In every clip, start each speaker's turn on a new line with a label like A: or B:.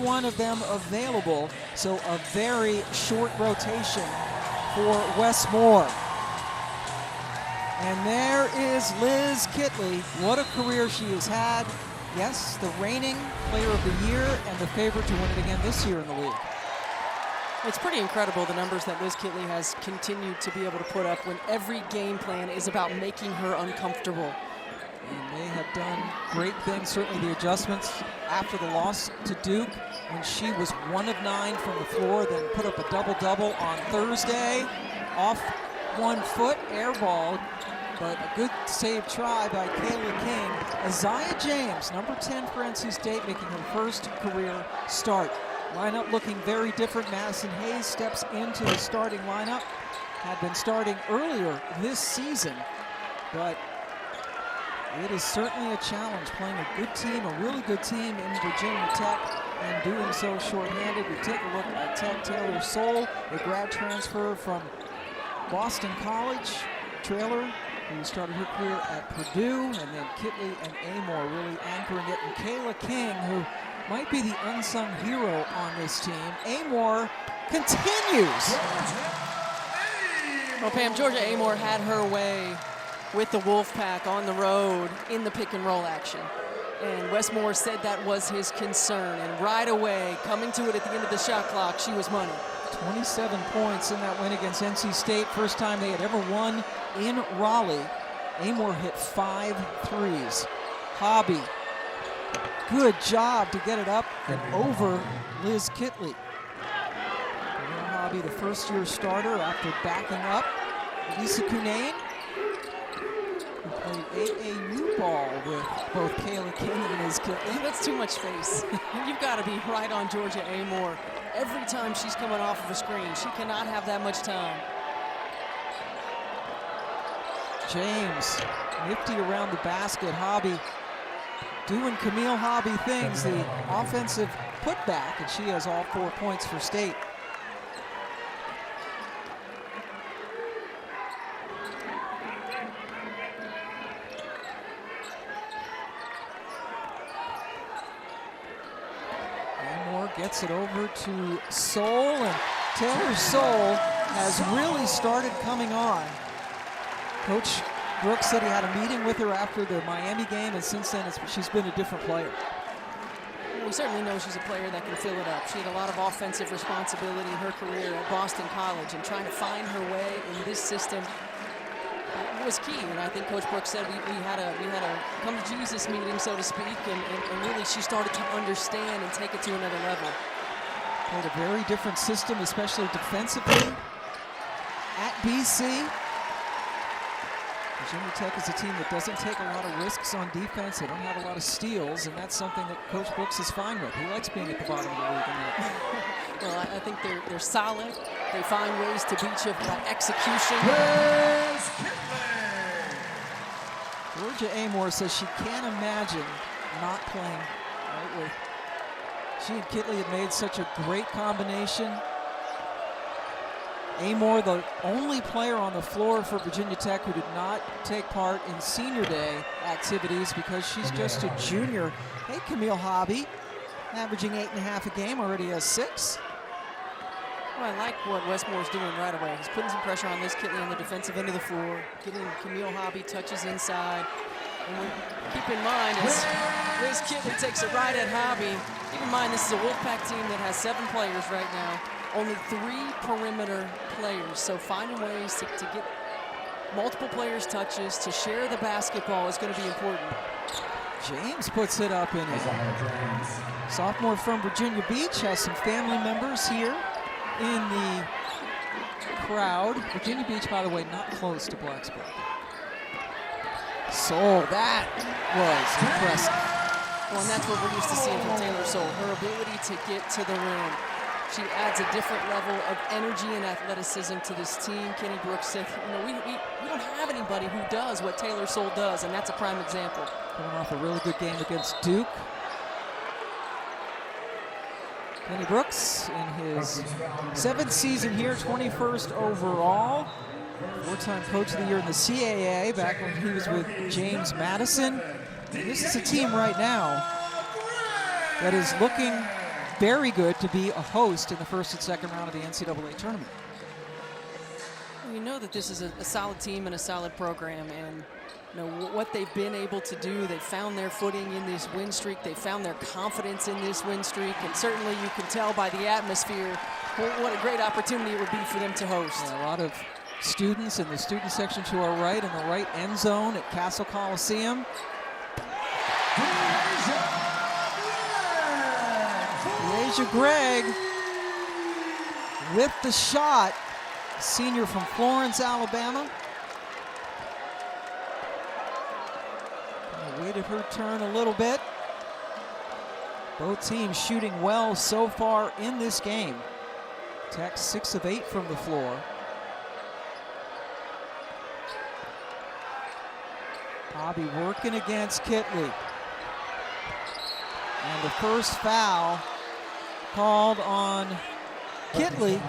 A: one of them available. So a very short rotation for Wes Moore. And there is Liz Kitley. What a career she has had. Yes, the reigning player of the year and the favorite to win it again this year in the league.
B: It's pretty incredible the numbers that Liz Kitley has continued to be able to put up when every game plan is about making her uncomfortable.
A: And they have done great things, certainly the adjustments after the loss to Duke when she was 1 of 9 from the floor, then put up a double-double on Thursday. Off one foot, airballed, but a good save try by Kayla King. Aziaha James, number 10 for NC State, making her first career start. Lineup looking very different. Madison Hayes steps into the starting lineup. Had been starting earlier this season, but it is certainly a challenge playing a good team, a really good team in Virginia Tech, and doing so shorthanded. We take a look at Tech. Taylor Soule, a grad transfer from Boston College. Traylor, who started her career at Purdue, and then Kitley and Amoore really anchoring it. And Kayla King, who might be the unsung hero on this team. Amoore continues.
B: Well, Pam, Georgia Amoore had her way with the Wolfpack on the road in the pick and roll action. And Wes Moore said that was his concern. And right away, coming to it at the end of the shot clock, she was money.
A: 27 points in that win against NC State. First time they had ever won in Raleigh. Amoore hit 5 threes. Hobby, good job to get it up and over Liz Kitley. Hobby, the first-year starter after backing up Lisa Cunane, who played AAU ball with both Kayla King and Liz Kitley.
B: That's too much space. You've got to be right on Georgia Amoore. Every time she's coming off of a screen, she cannot have that much time.
A: James, nifty around the basket. Hobby doing Camille Hobby things, the offensive putback, and she has all 4 points for State. Amoore gets it over to Soule, and Taylor Soule has really started coming on. Coach Brooks said he had a meeting with her after the Miami game, and since then she's been a different player.
B: We certainly know she's a player that can fill it up. She had a lot of offensive responsibility in her career at Boston College, and trying to find her way in this system was key. And I think Coach Brooks said we had a come to Jesus meeting, so to speak, and really she started to understand and take it to another level.
A: Played a very different system, especially defensively at BC. Virginia Tech is a team that doesn't take a lot of risks on defense. They don't have a lot of steals, and that's something that Coach Brooks is fine with. He likes being at the bottom of the league.
B: Well, I think they're solid. They find ways to beat you by execution.
A: Georgia Amoore says she can't imagine not playing right with. She and Kitley had made such a great combination. Amoore, the only player on the floor for Virginia Tech who did not take part in senior day activities because she's just a junior. Hey, Camille Hobby, averaging 8.5 a game, already has 6.
B: Well, I like what Wes Moore's doing right away. He's putting some pressure on Liz Kitley on the defensive end of the floor, getting Camille Hobby touches inside. And keep in mind, as Liz Kitley takes it right at Hobby, keep in mind this is a Wolfpack team that has 7 players right now. Only 3 perimeter players, so finding ways to get multiple players touches, to share the basketball is going to be important.
A: James puts it up in it. Sophomore from Virginia Beach, has some family members here in the crowd. Virginia Beach, by the way, not close to Blacksburg. So that was impressive.
B: Well, and that's what we're used to seeing from Taylor Soule, her ability to get to the rim. She adds a different level of energy and athleticism to this team. Kenny Brooks said, we don't have anybody who does what Taylor Soule does, and that's a prime example.
A: Coming off a really good game against Duke. Kenny Brooks in his 7th season here, 21st overall. 4-time Coach of the Year in the CAA back when he was with James Madison. And this is a team right now that is looking very good to be a host in the first and second round of the NCAA tournament.
B: You know that this is a solid team and a solid program, and you know what they've been able to do. They found their footing in this win streak. They found their confidence in this win streak, and certainly you can tell by the atmosphere what a great opportunity it would be for them to host.
A: Yeah, a lot of students in the student section to our right, in the right end zone at Castle Coliseum. Aziaha Gregg with the shot. Senior from Florence, Alabama. Waited her turn a little bit. Both teams shooting well so far in this game. Tech 6 of 8 from the floor. Hobby working against Kitley. And the first foul called on Kitley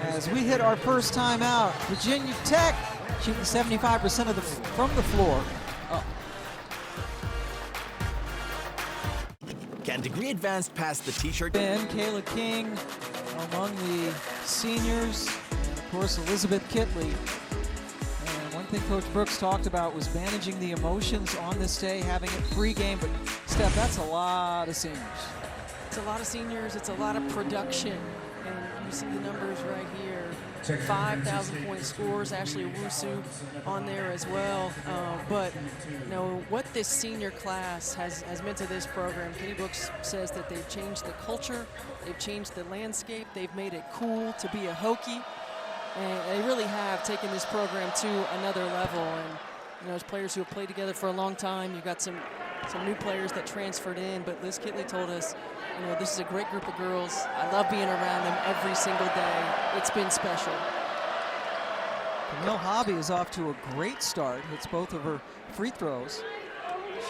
A: as we hit our first time out. Virginia Tech shooting 75% from the floor.
C: Can Degree Advanced pass the t-shirt?
A: Ben, Kayla King among the seniors, and of course Elizabeth Kitley. And one thing Coach Brooks talked about was managing the emotions on this day, having it pregame. But Steph, that's a lot of seniors.
B: It's a lot of seniors, it's a lot of production, and you see the numbers right here. 5,000-point scores, Ashley Owusu on there as well. But you know what this senior class has meant to this program. Kenny Brooks says that they've changed the culture, they've changed the landscape, they've made it cool to be a Hokie, and they really have taken this program to another level. And you know, as players who have played together for a long time, you've got some new players that transferred in, but Liz Kitley told us, you know, this is a great group of girls. I love being around them every single day. It's been special.
A: Camille Hobby is off to a great start. Hits both of her free throws.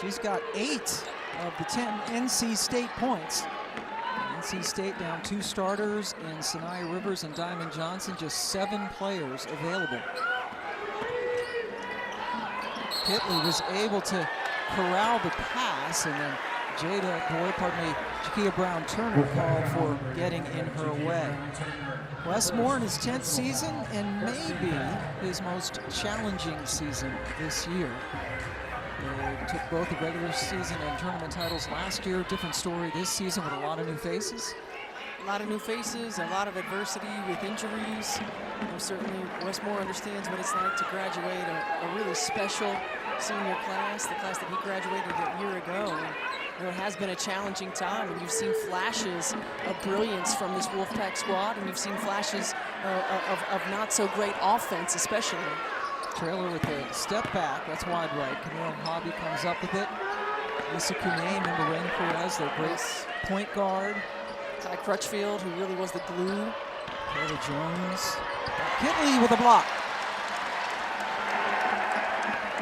A: She's got 8 of the 10 NC State points. NC State down 2 starters in Sanaya Rivers and Diamond Johnson, just 7 players available. Kitley was able to corral the pass, and then Jakia Brown-Turner called for getting in her way. Wes Moore in his 10th season, and maybe his most challenging season this year. They took both the regular season and tournament titles last year. Different story this season with a lot of new faces.
B: A lot of new faces, a lot of adversity with injuries. You know, certainly Wes Moore understands what it's like to graduate a really special senior class, the class that he graduated a year ago. And, you know, it has been a challenging time, and you've seen flashes of brilliance from this Wolfpack squad, and you've seen flashes of not so great offense, especially.
A: Trailer with a step back, that's wide right. Camille Hobby comes up with it. Lisa Cunnane and Lorraine Perez, their great point guard.
B: Ty Crutchfield, who really was the glue.
A: Taylor Jones. Kitley with a block.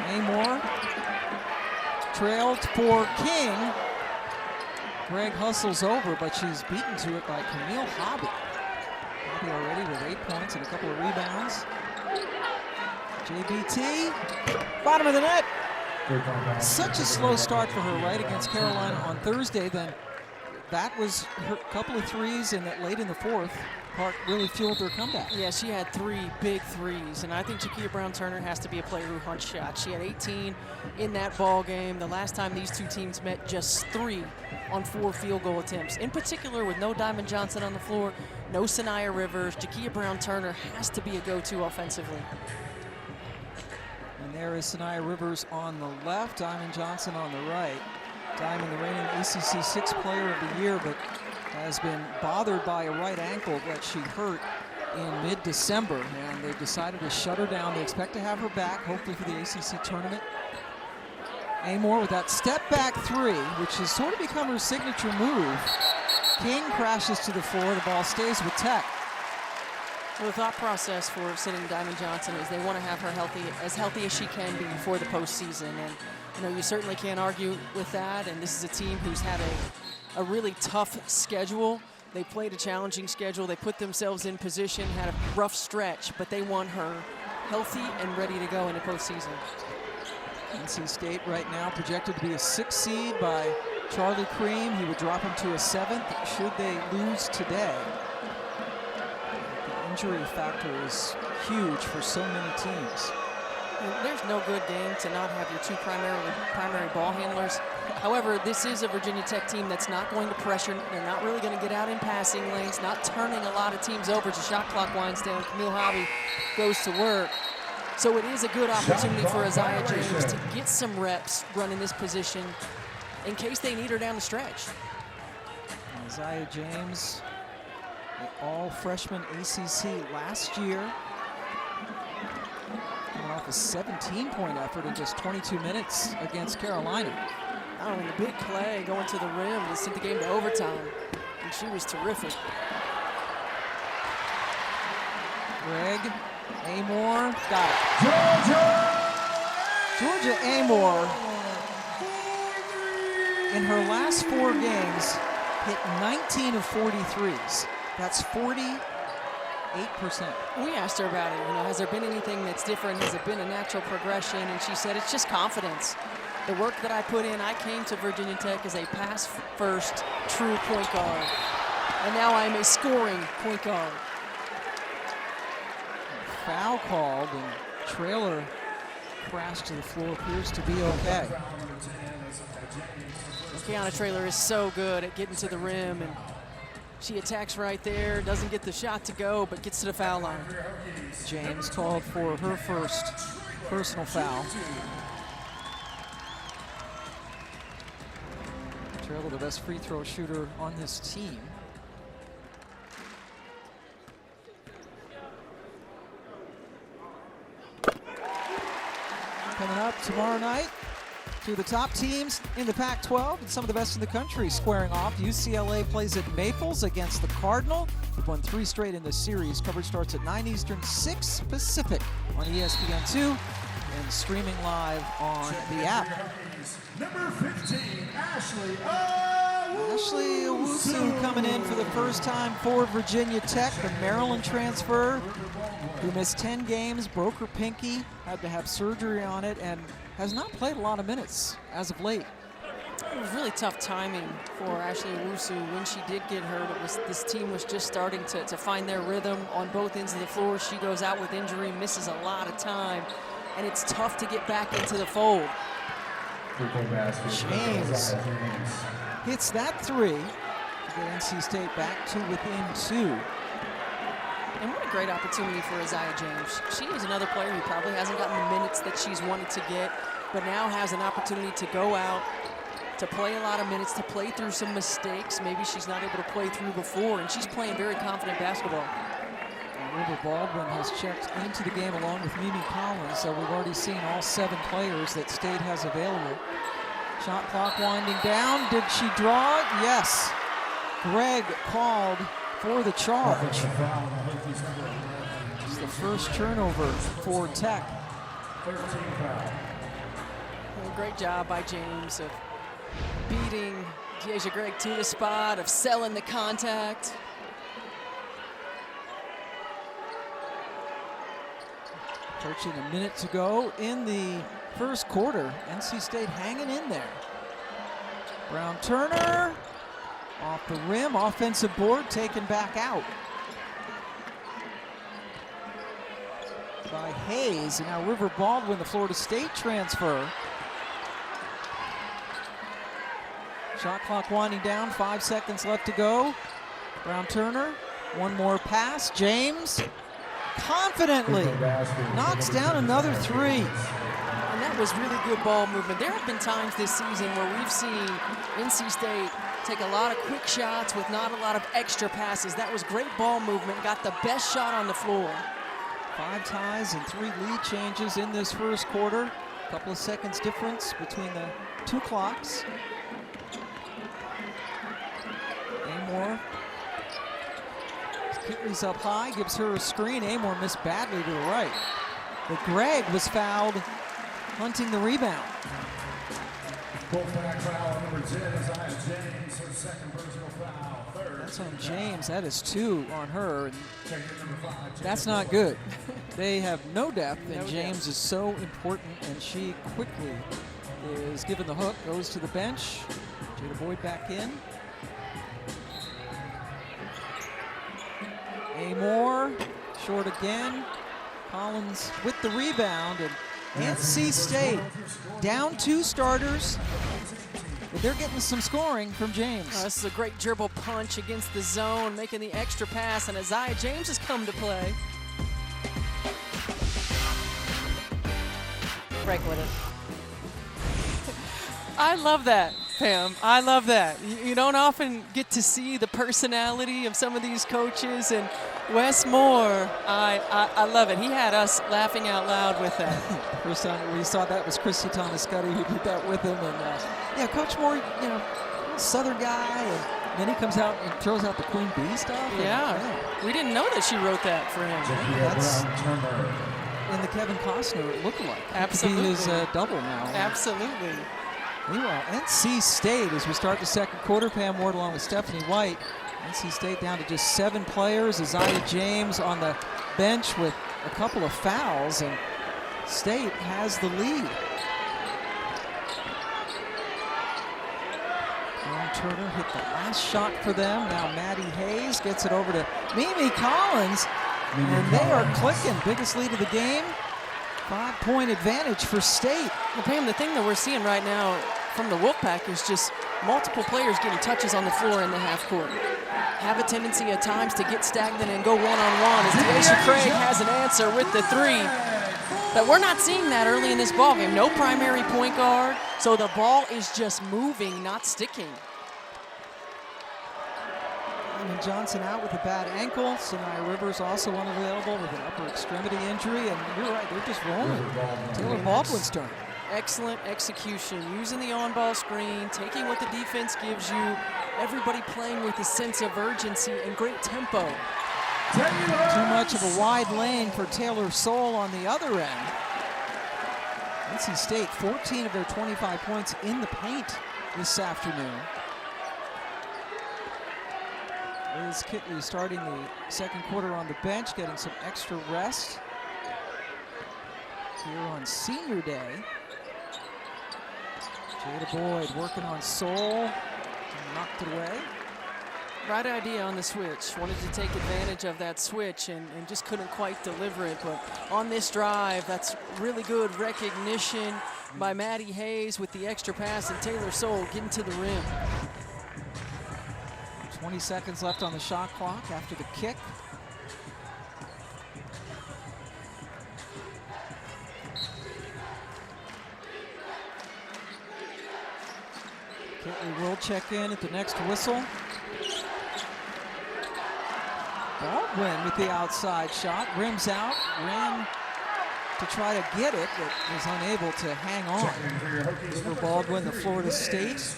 A: Amoore trailed for King. Gregg hustles over, but she's beaten to it by Camille Hobby. Hobby already with 8 points and a couple of rebounds. JBT, bottom of the net. Such a slow start for her right against Carolina on Thursday. Then that was her couple of threes, and that late in the fourth part really fueled her comeback.
B: Yeah, she had 3 big threes, and I think Jakia Brown-Turner has to be a player who hunts shots. She had 18 in that ball game. The last time these two teams met, just 3 on 4 field goal attempts. In particular, with no Diamond Johnson on the floor, no Sanaya Rivers, Jakia Brown-Turner has to be a go-to offensively.
A: And there is Sanaya Rivers on the left, Diamond Johnson on the right. Diamond, the reigning ACC 6th Player of the Year, but has been bothered by a right ankle that she hurt in mid-December, and they've decided to shut her down. They expect to have her back, hopefully for the ACC tournament. Amoore with that step-back 3, which has sort of become her signature move. King crashes to the floor. The ball stays with Tech.
B: Well, the thought process for sitting Diamond Johnson is they want to have her healthy as she can be before the postseason, and you know, you certainly can't argue with that. And this is a team who's had a really tough schedule. They played a challenging schedule. They put themselves in position, had a rough stretch, but they want her healthy and ready to go in the postseason.
A: NC State right now projected to be a 6th seed by Charlie Cream, he would drop him to a 7th should they lose today. The injury factor is huge for so many teams.
B: There's no good game to not have your two primary ball handlers. However, this is a Virginia Tech team that's not going to pressure. They're not really going to get out in passing lanes, not turning a lot of teams over. As the shot clock winds down, Camille Hobby goes to work. So it is a good opportunity for Aziaha James to get some reps running this position in case they need her down the stretch.
A: Aziaha James, an all-freshman ACC last year. Coming off a 17-point effort in just 22 minutes against Carolina.
B: Oh, and the big play going to the rim that sent the game to overtime. And she was terrific.
A: Greg Amoore got it. Georgia Amoore, in her last 4 games, hit 19 of 43s. That's 48%.
B: We asked her about it. You know, has there been anything that's different? Has it been a natural progression? And she said it's just confidence. The work that I put in, I came to Virginia Tech as a pass-first true point guard. And now I am a scoring point guard.
A: Foul called, and Trailer crashed to the floor, appears to be okay.
B: Kiana Traylor is so good at getting to the rim, and she attacks right there, doesn't get the shot to go, but gets to the foul line.
A: James called for her first personal foul. Trailer, the best free throw shooter on this team. Coming up tomorrow night, two of the top teams in the Pac-12 and some of the best in the country squaring off. UCLA plays at Maples against the Cardinal. They've won 3 straight in this series. Coverage starts at 9 Eastern, 6 Pacific on ESPN2 and streaming live on the app.
D: Number 15, Ashley
A: Owusu coming in for the first time for Virginia Tech, the Maryland transfer who missed 10 games, broke her pinky, had to have surgery on it, and has not played a lot of minutes as of late.
B: It was really tough timing for Ashley Owusu when she did get hurt. This team was just starting to find their rhythm on both ends of the floor. She goes out with injury, misses a lot of time, and it's tough to get back into the fold.
A: James hits that 3 to get NC State back to within 2.
B: And what a great opportunity for Aziaha James. She is another player who probably hasn't gotten the minutes that she's wanted to get, but now has an opportunity to go out, to play a lot of minutes, to play through some mistakes maybe she's not able to play through before, and she's playing very confident basketball.
A: River Baldwin has checked into the game along with Mimi Collins, so we've already seen all 7 players that State has available. Shot clock winding down. Did she draw it? Yes. Greg called for the charge. It's the first turnover for Tech.
B: Well, great job by James of beating Deasia Gregg to the spot, of selling the contact.
A: Approaching a minute to go in the first quarter. NC State hanging in there. Brown Turner off the rim, offensive board taken back out by Hayes. And now River Baldwin, the Florida State transfer. Shot clock winding down, 5 seconds left to go. Brown Turner, one more pass. James confidently knocks down another 3.
B: And that was really good ball movement. There have been times this season where we've seen NC State take a lot of quick shots with not a lot of extra passes. That was great ball movement, got the best shot on the floor.
A: 5 ties and 3 lead changes in this first quarter. A couple of seconds difference between the 2 clocks. Amoore. Kitley's up high, gives her a screen. Amoore missed badly to the right. But Gregg was fouled, hunting the rebound.
D: Wolfpack foul number 10, Aziaha James, her second personal foul. Third.
A: That's on James. That is 2 on her. And that's not good. They have no depth, and James is so important, and she quickly is given the hook, goes to the bench. Jada Boyd back in. Amoore, short again. Collins with the rebound, and NC State down 2 starters, but they're getting some scoring from James.
B: This is a great dribble punch against the zone, making the extra pass, and Aziaha James has come to play.
E: Break with it.
B: I love that, Pam. I love that. You don't often get to see the personality of some of these coaches, and Wes Moore, I love it. He had us laughing out loud with that.
A: First time we saw that was Christy Thomas-Scuddy who did that with him, and yeah, Coach Moore, you know, Southern guy, and then he comes out and throws out the Queen Bee stuff. And,
B: Yeah, we didn't know that she wrote that for him.
A: That's in the Kevin Costner lookalike.
B: Absolutely.
A: He could be his double now.
B: Absolutely.
A: Meanwhile, NC State, as we start the second quarter, Pam Ward along with Stephanie White. NC State down to just 7 players. Aziaha James on the bench with a couple of fouls, and State has the lead. Aaron Turner hit the last shot for them. Now Maddie Hayes gets it over to Mimi Collins, and they are clicking. Biggest lead of the game. 5-point advantage for State.
B: Well, Pam, the thing that we're seeing right now from the Wolfpack is just multiple players getting touches on the floor in the half court. Have a tendency at times to get stagnant and go one-on-one, as Deasia Craig has an answer with the 3. But we're not seeing that early in this ballgame. No primary point guard, so the ball is just moving, not sticking.
A: Lyman Johnson out with a bad ankle. Sinai Rivers also unavailable with an upper extremity injury, and you're right, they're just rolling. Taylor Baldwin's turn.
B: Excellent execution, using the on-ball screen, taking what the defense gives you, everybody playing with a sense of urgency and great tempo.
A: Too much of a wide lane for Taylor Soule on the other end. NC State, 14 of their 25 points in the paint this afternoon. Liz Kitley starting the second quarter on the bench, getting some extra rest here on senior day. Jada Boyd working on Soule, knocked it away.
B: Right idea on the switch. Wanted to take advantage of that switch and just couldn't quite deliver it. But on this drive, that's really good recognition by Maddie Hayes with the extra pass, and Taylor Soule getting to the rim.
A: 20 seconds left on the shot clock after the kick. Kitley will check in at the next whistle. Baldwin with the outside shot, rims out, ran to try to get it, but was unable to hang on. For Baldwin, the Florida State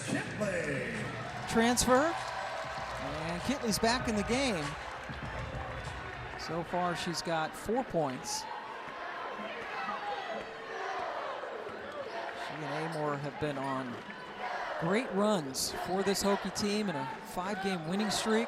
A: transfer. And Kitley's back in the game. So far, she's got 4 points. She and Amoore have been on great runs for this Hokie team in a 5-game winning streak.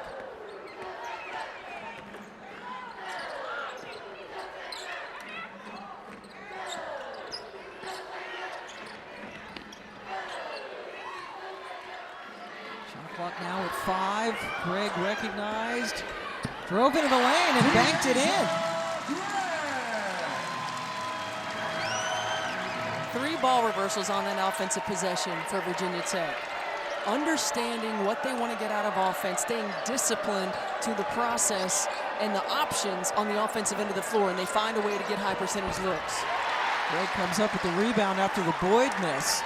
A: Clock now at 5. Craig recognized, drove into the lane and banked it in.
B: 3 ball reversals on that offensive possession for Virginia Tech. Understanding what they want to get out of offense, staying disciplined to the process and the options on the offensive end of the floor, and they find a way to get high percentage looks.
A: Craig comes up with the rebound after the Boyd miss.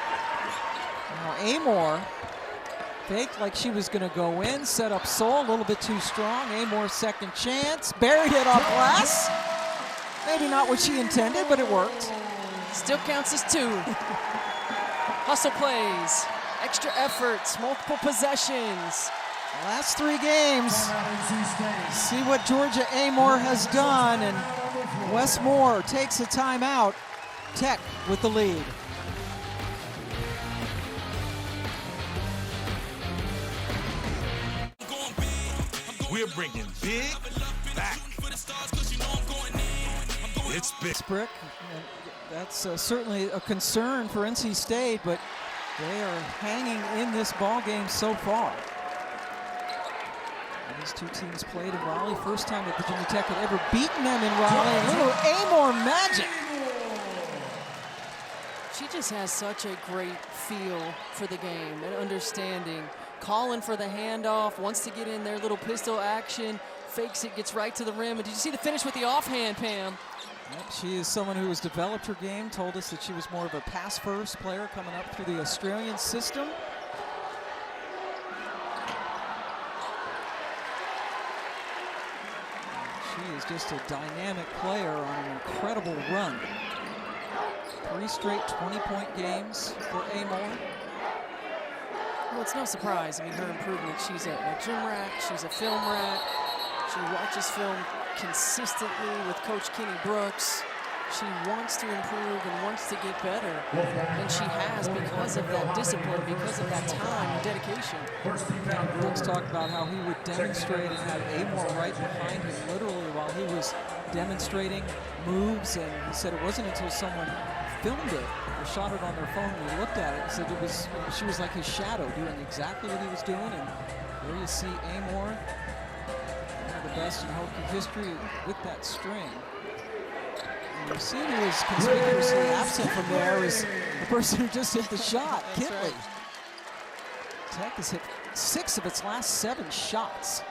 A: Now Amoore faked like she was going to go in, set up Soule, a little bit too strong. Amoore's second chance, buried it off glass. Maybe not what she intended, but it worked.
B: Still counts as 2. Hustle plays, extra efforts, multiple possessions.
A: Last 3 games, see what Georgia Amoore has done, and Wes Moore takes a timeout. Tech with the lead.
C: We're bringing big back. It's big.
A: Brick, and that's certainly a concern for NC State, but They are hanging in this ball game so far. And these two teams played in Raleigh. First time that Virginia Tech had ever beaten them in Raleigh. A little Amoore magic.
B: She just has such a great feel for the game and understanding. Calling for the handoff, wants to get in their little pistol action, fakes it, gets right to the rim. And did you see the finish with the offhand, Pam?
A: Yep, she is someone who has developed her game, told us that she was more of a pass-first player coming up through the Australian system. She is just a dynamic player on an incredible run. 3 straight 20-point games for Amoore.
B: Well, it's no surprise. I mean, her improvement. She's a gym rat. She's a film rat. She watches film consistently with Coach Kenny Brooks. She wants to improve and wants to get better. And she has because of that discipline, because of that time and dedication.
A: Brooks talked about how he would demonstrate and have Amoore right behind him literally while he was demonstrating moves. And he said it wasn't until someone filmed it or shot it on their phone and he looked at it and said it was, she was like his shadow, doing exactly what he was doing. And there you see Amoore, one of the best in Hokie history with that string. And you see who is conspicuously absent from there is the person who just hit the shot, Kitley.
B: Right.
A: Tech has hit 6 of its last 7 shots.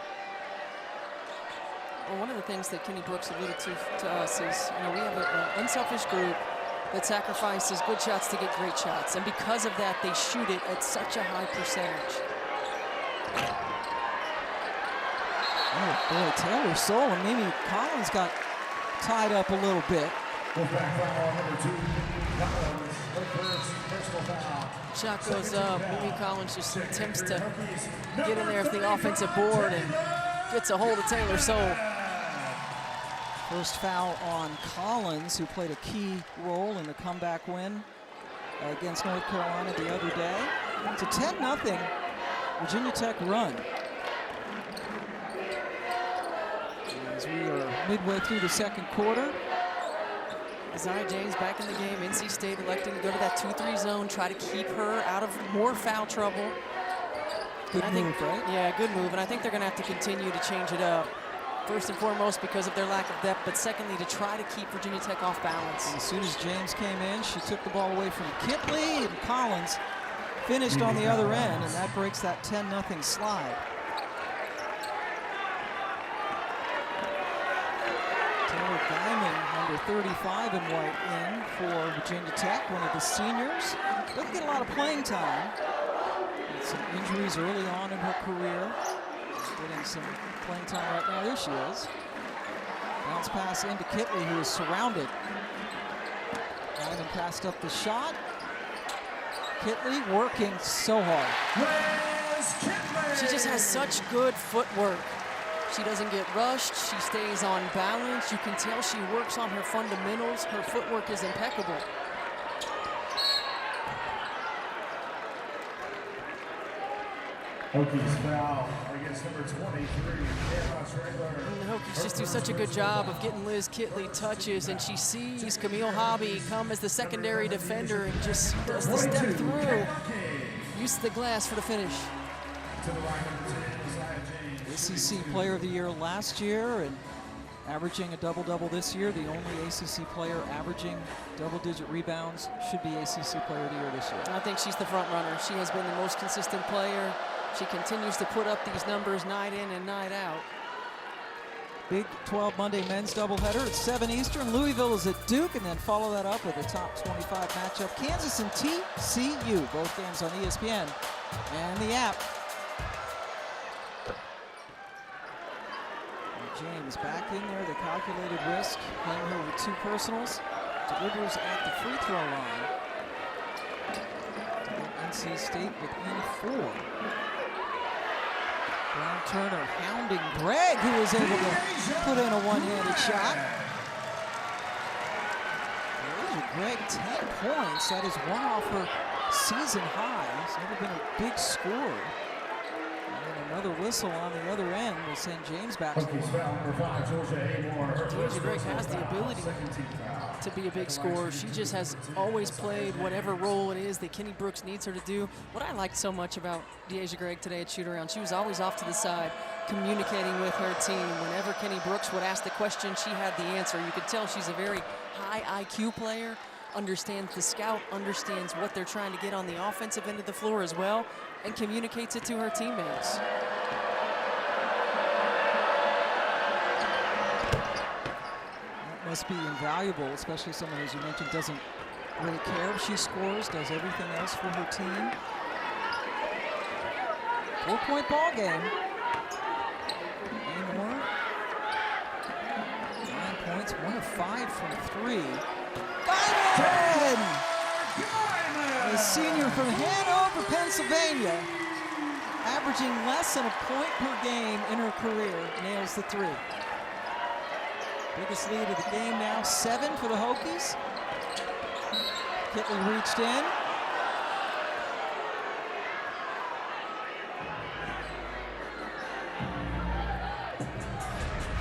B: Well, one of the things that Kenny Brooks alluded to us is, you know, we have an unselfish group that sacrifices good shots to get great shots. And because of that, they shoot it at such a high percentage.
A: Oh boy, Taylor Soule and Mimi Collins got tied up a little bit.
D: Wolfpack foul number 2. Collins, her first personal foul.
B: Shot goes up. Mimi Collins just attempts to get in there with the offensive board and gets a hold of Taylor Soule.
A: First foul on Collins, who played a key role in the comeback win against North Carolina the other day. It's a 10-0 Virginia Tech run. As we are midway through the second quarter.
B: Aziaha James back in the game. NC State electing to go to that 2-3 zone, try to keep her out of more foul trouble.
A: Good move, right?
B: Yeah, good move. And I think they're going to have to continue to change it up. First and foremost because of their lack of depth, but secondly to try to keep Virginia Tech off balance.
A: And as soon as James came in, she took the ball away from Kitley, and Collins finished on the other end, and that breaks that 10-0 slide. Taylor Diamond, number 35 in white, in for Virginia Tech, one of the seniors. Doesn't get a lot of playing time. Had some injuries early on in her career. Getting some playing time right now. There she is. Bounce pass into Kitley, who is surrounded. Diamond passed up the shot. Kitley working so hard.
B: She just has such good footwork. She doesn't get rushed. She stays on balance. You can tell she works on her fundamentals. Her footwork is impeccable.
D: Hokies foul against number 23,
B: And the Hokies just do such a good job of getting Liz Kitley touches, and she sees Camille Hobby come as the secondary defender and just does the step through. Use the glass for the finish.
A: ACC Player of the Year last year and averaging a double-double this year. The only ACC player averaging double-digit rebounds should be ACC Player of the Year this year.
B: I think she's the front runner. She has been the most consistent player. She continues to put up these numbers night in and night out.
A: Big 12 Monday men's doubleheader at 7 Eastern. Louisville is at Duke, and then follow that up with a top 25 matchup. Kansas and TCU, both games on ESPN and the app. James back in there, the calculated risk, playing her with 2 personals. Delivers at the free throw line. NC State within 4. Brown Turner hounding Gregg, who was able to put in a one-handed shot. Gregg, 10 points. That is 1 off her season high. He's never been a big scorer. And then Another whistle on the other end will send James back to the
D: Hokies
A: line.
D: foul number 5, Georgia Amoore. Her
B: Georgia
D: first
B: Gregg
D: personal
B: has the
D: foul,
B: ability
D: second team foul.
B: to be a big scorer. She just has always played whatever role it is that Kenny Brooks needs her to do. What I liked so much about Georgia Gregg today at shoot-around, she was always off to the side, communicating with her team. Whenever Kenny Brooks would ask the question, she had the answer. You could tell she's a very high IQ player, understands the scout, understands what they're trying to get on the offensive end of the floor as well, and communicates it to her teammates.
A: That must be invaluable, especially someone, as you mentioned, doesn't really care if she scores, does everything else for her team. 4-point ball game. Amoore, 9 points, 1 of 5 from 3. Diamond! A senior from Hanover, Pennsylvania, averaging less than a point per game in her career, nails the 3. Biggest lead of the game now, 7 for the Hokies. Kitley reached in.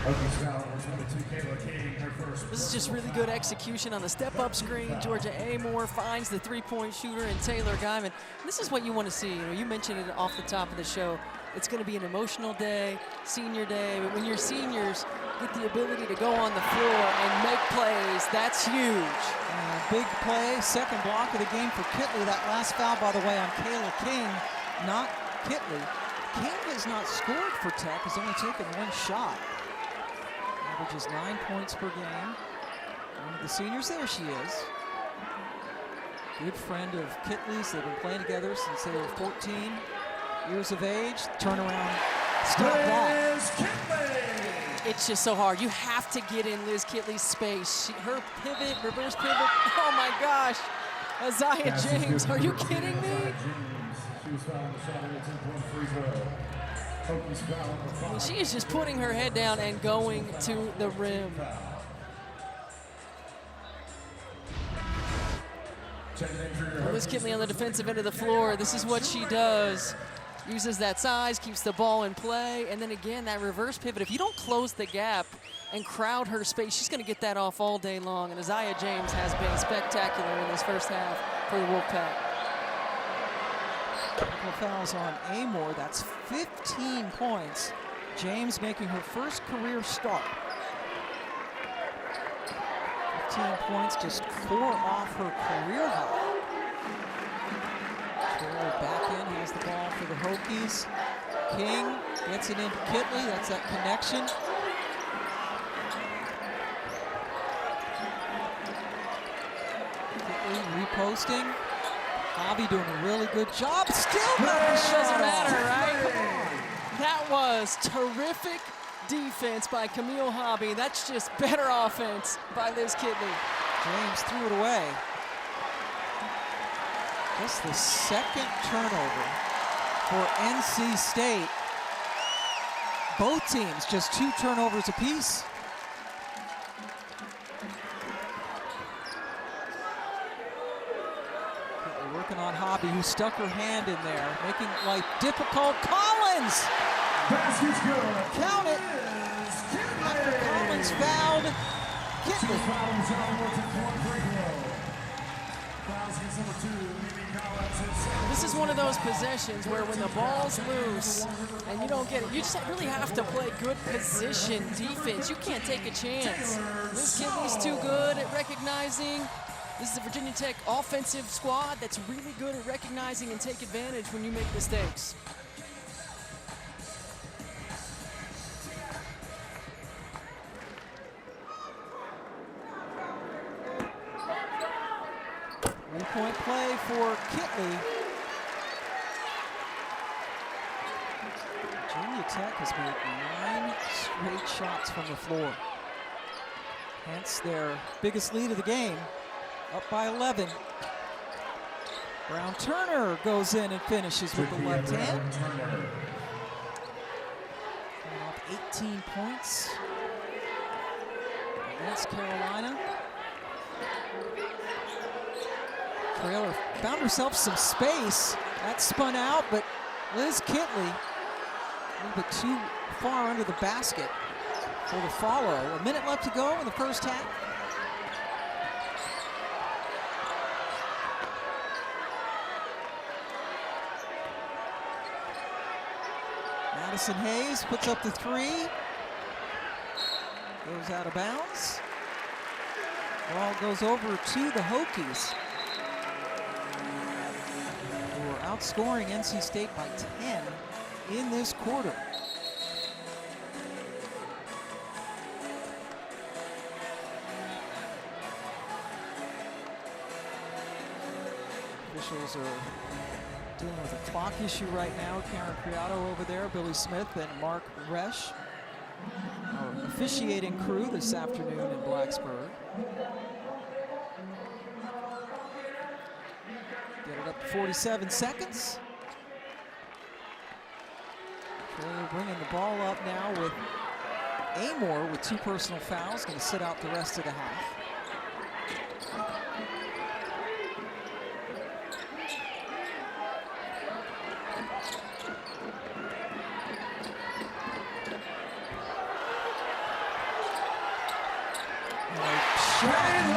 D: Hokies foul number 2, Kayla King, her first.
B: This is just really good execution on the step-up screen. Georgia Amoore finds the three-point shooter in Taylor Guyman. This is what you want to see. You know, you mentioned it off the top of the show. It's going to be an emotional day, senior day, but when your seniors get the ability to go on the floor and make plays, that's huge.
A: Big play, second block of the game for Kitley. That last foul, by the way, on Kayla King, not Kitley. King has not scored for Tech, has only taken 1 shot. Averages 9 points per game. One of the seniors, there she is. Good friend of Kitley's. They've been playing together since they were 14 years of age. Turnaround, stop that.
B: It's just so hard. You have to get in Liz Kitley's space. Her pivot, reverse pivot, oh my gosh. Aziaha James, are you kidding me?
D: She was fouled on the shot at a 10-point free throw. Hokies foul number 5.
B: She is just putting her head down and going to the rim. Liz Kitley on the defensive end of the floor. This is what she does. Uses that size, keeps the ball in play, and then again, that reverse pivot. If you don't close the gap and crowd her space, she's going to get that off all day long. And Aziaha James has been spectacular in this first half for the Wolfpack.
A: Couple of fouls on Amoore. That's 15 points. James making her first career start. 15 points, just 4 off her career high. Trailer back in, has the ball for the Hokies. King gets it into Kitley, that's that connection. Kitley reposting. Hobby doing a really good job. Still not the shot.
B: Doesn't matter, right? That was terrific defense by Camille Hobby. That's just better offense by Liz Kitley.
A: James threw it away. Just the second turnover for NC State. Both teams just 2 turnovers apiece. Working on Hobby, who stuck her hand in there, making life difficult. Collins!
D: Basket's good.
A: Count it! After Collins fouled Kitley.
B: This is one of those possessions where when the ball's loose and you don't get it, you just really have to play good position defense. You can't take a chance. Liz Kitley's too good at recognizing. This is a Virginia Tech offensive squad that's really good at recognizing and take advantage when you make mistakes.
A: Three-point play for Kitley. Virginia Tech has made 9 straight shots from the floor. Hence their biggest lead of the game, up by 11. Brown Turner goes in and finishes with the left hand. Coming off 18 points against Carolina. Trailer found herself some space. That spun out, but Liz Kitley little bit too far under the basket for the follow. A minute left to go in the first half. Madison Hayes puts up the three. Goes out of bounds. Ball goes over to the Hokies, who are outscoring NC State by 10 in this quarter. Officials are dealing with a clock issue right now. Karen Criado over there, Billy Smith, and Mark Resch, our officiating crew this afternoon in Blacksburg. Get it up to 47 seconds. They're bringing the ball up now with Amoore with 2 personal fouls. Going to sit out the rest of the half.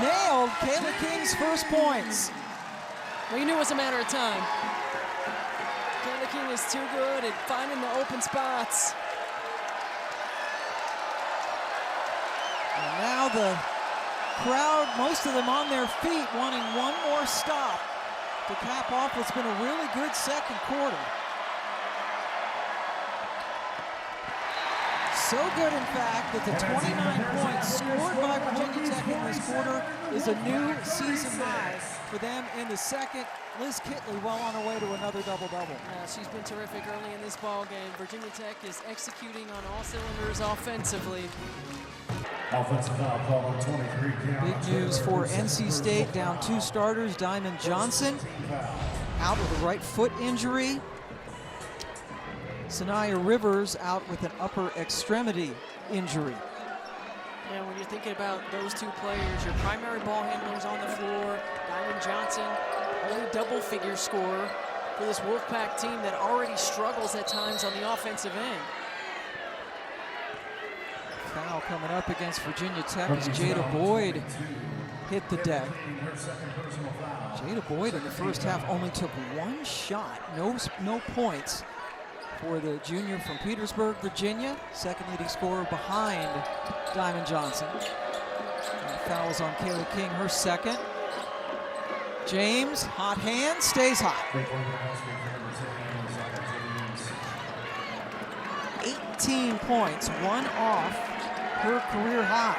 A: Nailed Kayla King's first points.
B: Well, you knew it was a matter of time. Kayla King is too good at finding the open spots.
A: And now the crowd, most of them on their feet, wanting one more stop to cap off what's been a really good second quarter. So good, in fact, that the 29 points scored by Virginia Tech in this quarter is a new season high for them in the second. Liz Kitley well on her way to another double-double.
B: She's been terrific early in this ball game. Virginia Tech is executing on all cylinders offensively.
D: Offensive foul call on 23.
A: Big news for NC State, down 2 starters. Diamond Johnson out with a right foot injury. Sanaya Rivers out with an upper extremity injury.
B: And when you're thinking about those 2 players, your primary ball handlers on the floor, Diamond Johnson, only double-figure scorer for this Wolfpack team that already struggles at times on the offensive end.
A: Foul coming up against Virginia Tech as Jada Boyd hit the deck. Jada Boyd in the first half only took 1 shot, no points for the junior from Petersburg, Virginia, second leading scorer behind Diamond Johnson. And fouls on Kayla King, her second. James, hot hand, stays hot. 18 points, 1 off her career high.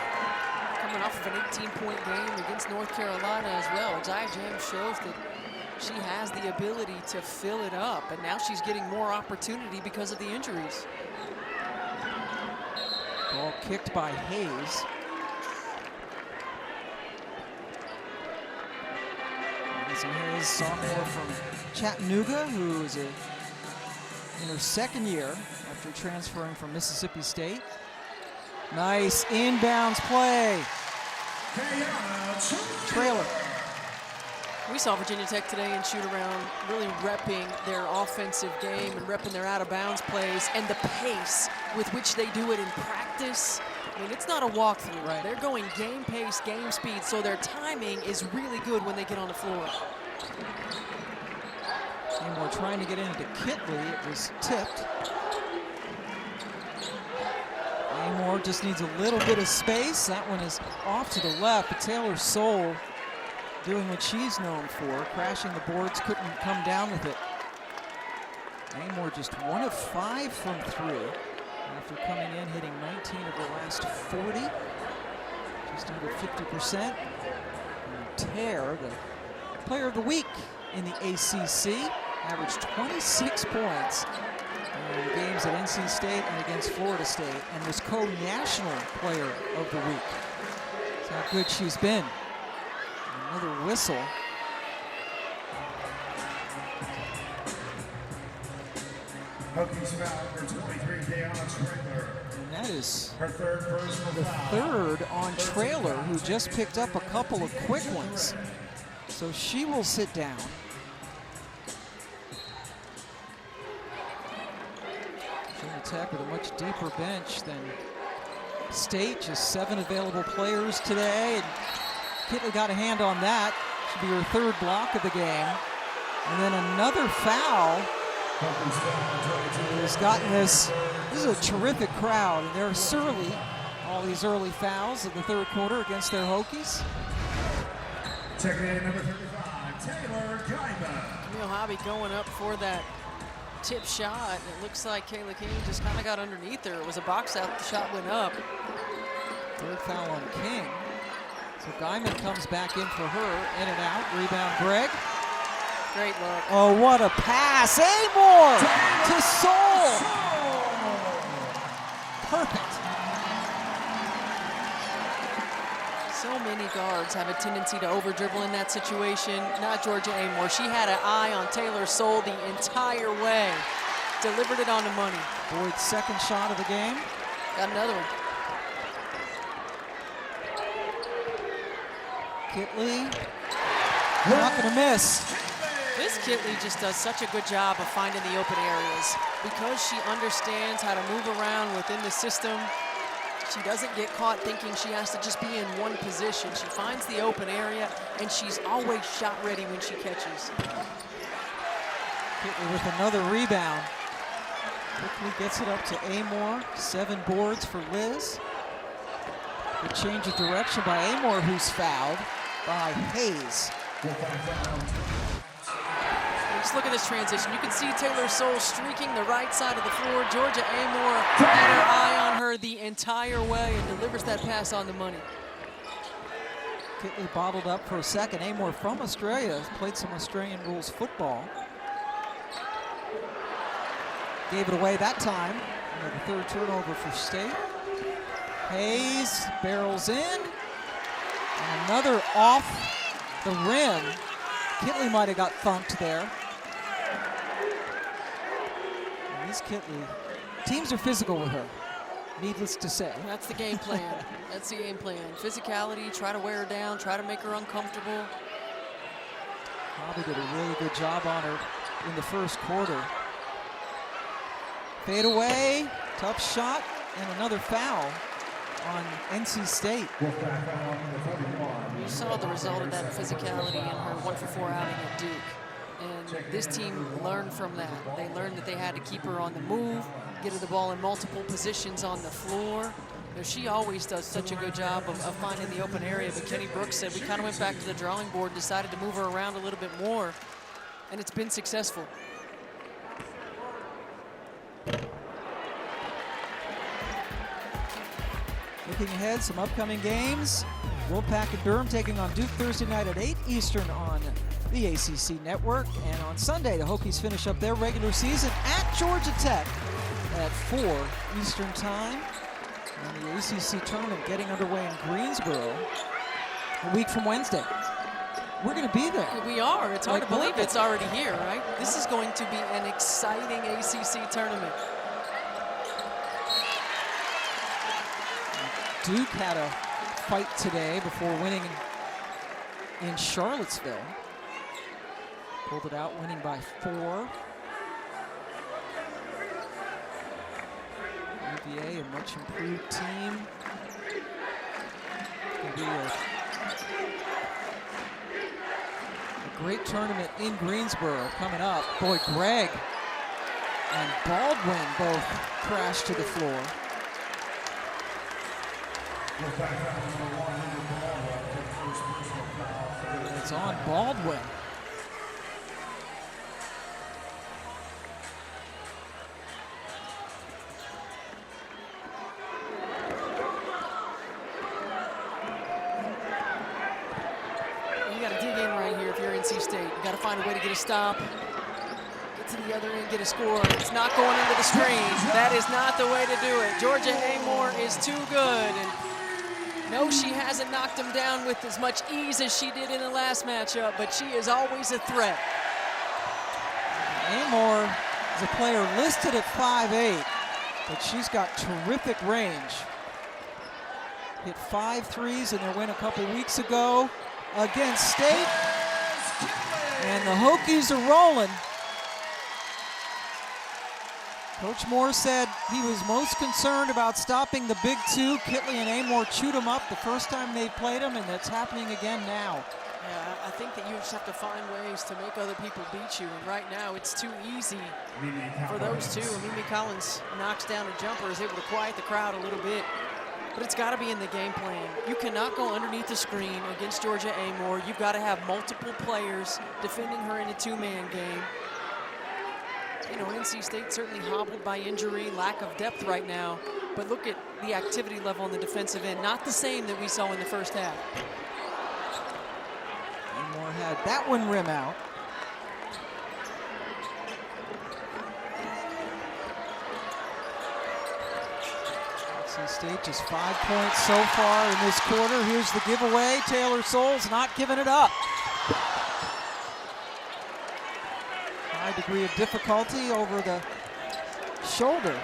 B: Coming off of an 18-point game against North Carolina as well. Aziaha James shows that she has the ability to fill it up, and now she's getting more opportunity because of the injuries.
A: Ball kicked by Hayes. Madison Hayes, sophomore from Chattanooga, who is in her second year after transferring from Mississippi State. Nice inbounds play. Trailer.
B: We saw Virginia Tech today in shoot-around really repping their offensive game and repping their out-of-bounds plays and the pace with which they do it in practice. I mean, it's not a walkthrough.
A: Right.
B: They're going game pace, game speed, so their timing is really good when they get on the floor.
A: Amoore trying to get into Kitley. It was tipped. Amoore just needs a little bit of space. That one is off to the left, but Taylor Soule doing what she's known for, crashing the boards, couldn't come down with it. Amoore just 1 of 5 from 3 after coming in, hitting 19 of the last 40, just under 50%. And Tear, the player of the week in the ACC, averaged 26 points in games at NC State and against Florida State, and was co-national player of the week. That's how good she's been. Another whistle.
D: Hokies foul number 23, Deanna Trailer.
A: And that is
D: Her third personal
A: the
D: foul.
A: 3rd on Trailer, who just picked up a couple of quick ones. So she will sit down. Virginia Tech with a much deeper bench than State. Just 7 available players today, and Kitley got a hand on that. Should be her 3rd block of the game. And then another foul. He's gotten this. This is a terrific crowd, and they're surly. All these early fouls in the 3rd quarter against their Hokies.
D: Checking in number 35, Taylor Guyman.
B: Camille Hobby going up for that tip shot. It looks like Kayla King just kind of got underneath her. It was a box out. The shot went up.
A: 3rd foul on King. So Guyman comes back in for her. In and out. Rebound, Greg.
B: Great look.
A: Oh, what a pass. Amoore to Soul. Perfect.
B: So many guards have a tendency to over-dribble in that situation. Not Georgia Amoore. She had an eye on Taylor Soul the entire way. Delivered it on the money.
A: Boyd's 2nd shot of the game.
B: Got another one.
A: Kitley, not gonna miss.
B: This Kitley just does such a good job of finding the open areas. Because she understands how to move around within the system, she doesn't get caught thinking she has to just be in one position. She finds the open area, and she's always shot ready when she catches.
A: Kitley with another rebound. Quickly gets it up to Amoore. 7 boards for Liz. Good change of direction by Amoore, who's fouled by Hayes.
B: Just look at this transition. You can see Taylor Soul streaking the right side of the floor. Georgia Amoore had her eye on her the entire way and delivers that pass on the money.
A: Kitley bottled up for a second. Amoore from Australia, played some Australian rules football. Gave it away that time. And the 3rd turnover for State. Hayes barrels in. And another off the rim. Kitley might have got thumped there. And this Kitley, teams are physical with her, needless to say.
B: That's the game plan. That's the game plan. Physicality, try to wear her down, try to make her uncomfortable.
A: Hobby did a really good job on her in the 1st quarter. Fade away, tough shot, and another foul on NC State.
B: You saw the result of that physicality in her 1-for-4 outing at Duke. And this team learned from that. They learned that they had to keep her on the move, get her the ball in multiple positions on the floor. You know, she always does such a good job of finding the open area, but Kenny Brooks said we kind of went back to the drawing board, decided to move her around a little bit more, and it's been successful.
A: Looking ahead, some upcoming games. Wolfpack and Durham taking on Duke Thursday night at 8 Eastern on the ACC network. And on Sunday, the Hokies finish up their regular season at Georgia Tech at 4 Eastern time. And the ACC tournament getting underway in Greensboro a week from Wednesday. We're going to be there.
B: We are. It's hard to believe it's already here, right? This is going to be an exciting ACC tournament.
A: Duke had a fight today before winning in Charlottesville. Pulled it out, winning by 4. UVA, a much improved team. It's going to be a great tournament in Greensboro coming up. Boy, Greg and Baldwin both crashed to the floor. It's on Baldwin.
B: You got to dig in right here if you're NC State. You got to find a way to get a stop. Get to the other end, get a score. It's not going under the screen. That is not the way to do it. Georgia Amoore is too good. And no, she hasn't knocked him down with as much ease as she did in the last matchup, but she is always a threat.
A: Amoore is a player listed at 5'8", but she's got terrific range. Hit 5 threes in their win a couple weeks ago against State. And the Hokies are rolling. Coach Moore said he was most concerned about stopping the big two. Kitley and Amoore chewed him up the first time they played him, and that's happening again now.
B: Yeah, I think that you just have to find ways to make other people beat you, and right now it's too easy for those two. Mimi Collins knocks down a jumper, is able to quiet the crowd a little bit, but it's got to be in the game plan. You cannot go underneath the screen against Georgia Amoore. You've got to have multiple players defending her in a two-man game. You know, NC State certainly hobbled by injury, lack of depth right now, but look at the activity level on the defensive end. Not the same that we saw in the first half.
A: Amoore had that one rim out. NC State just 5 points so far in this quarter. Here's the giveaway. Taylor Souls not giving it up. High degree of difficulty over the shoulder.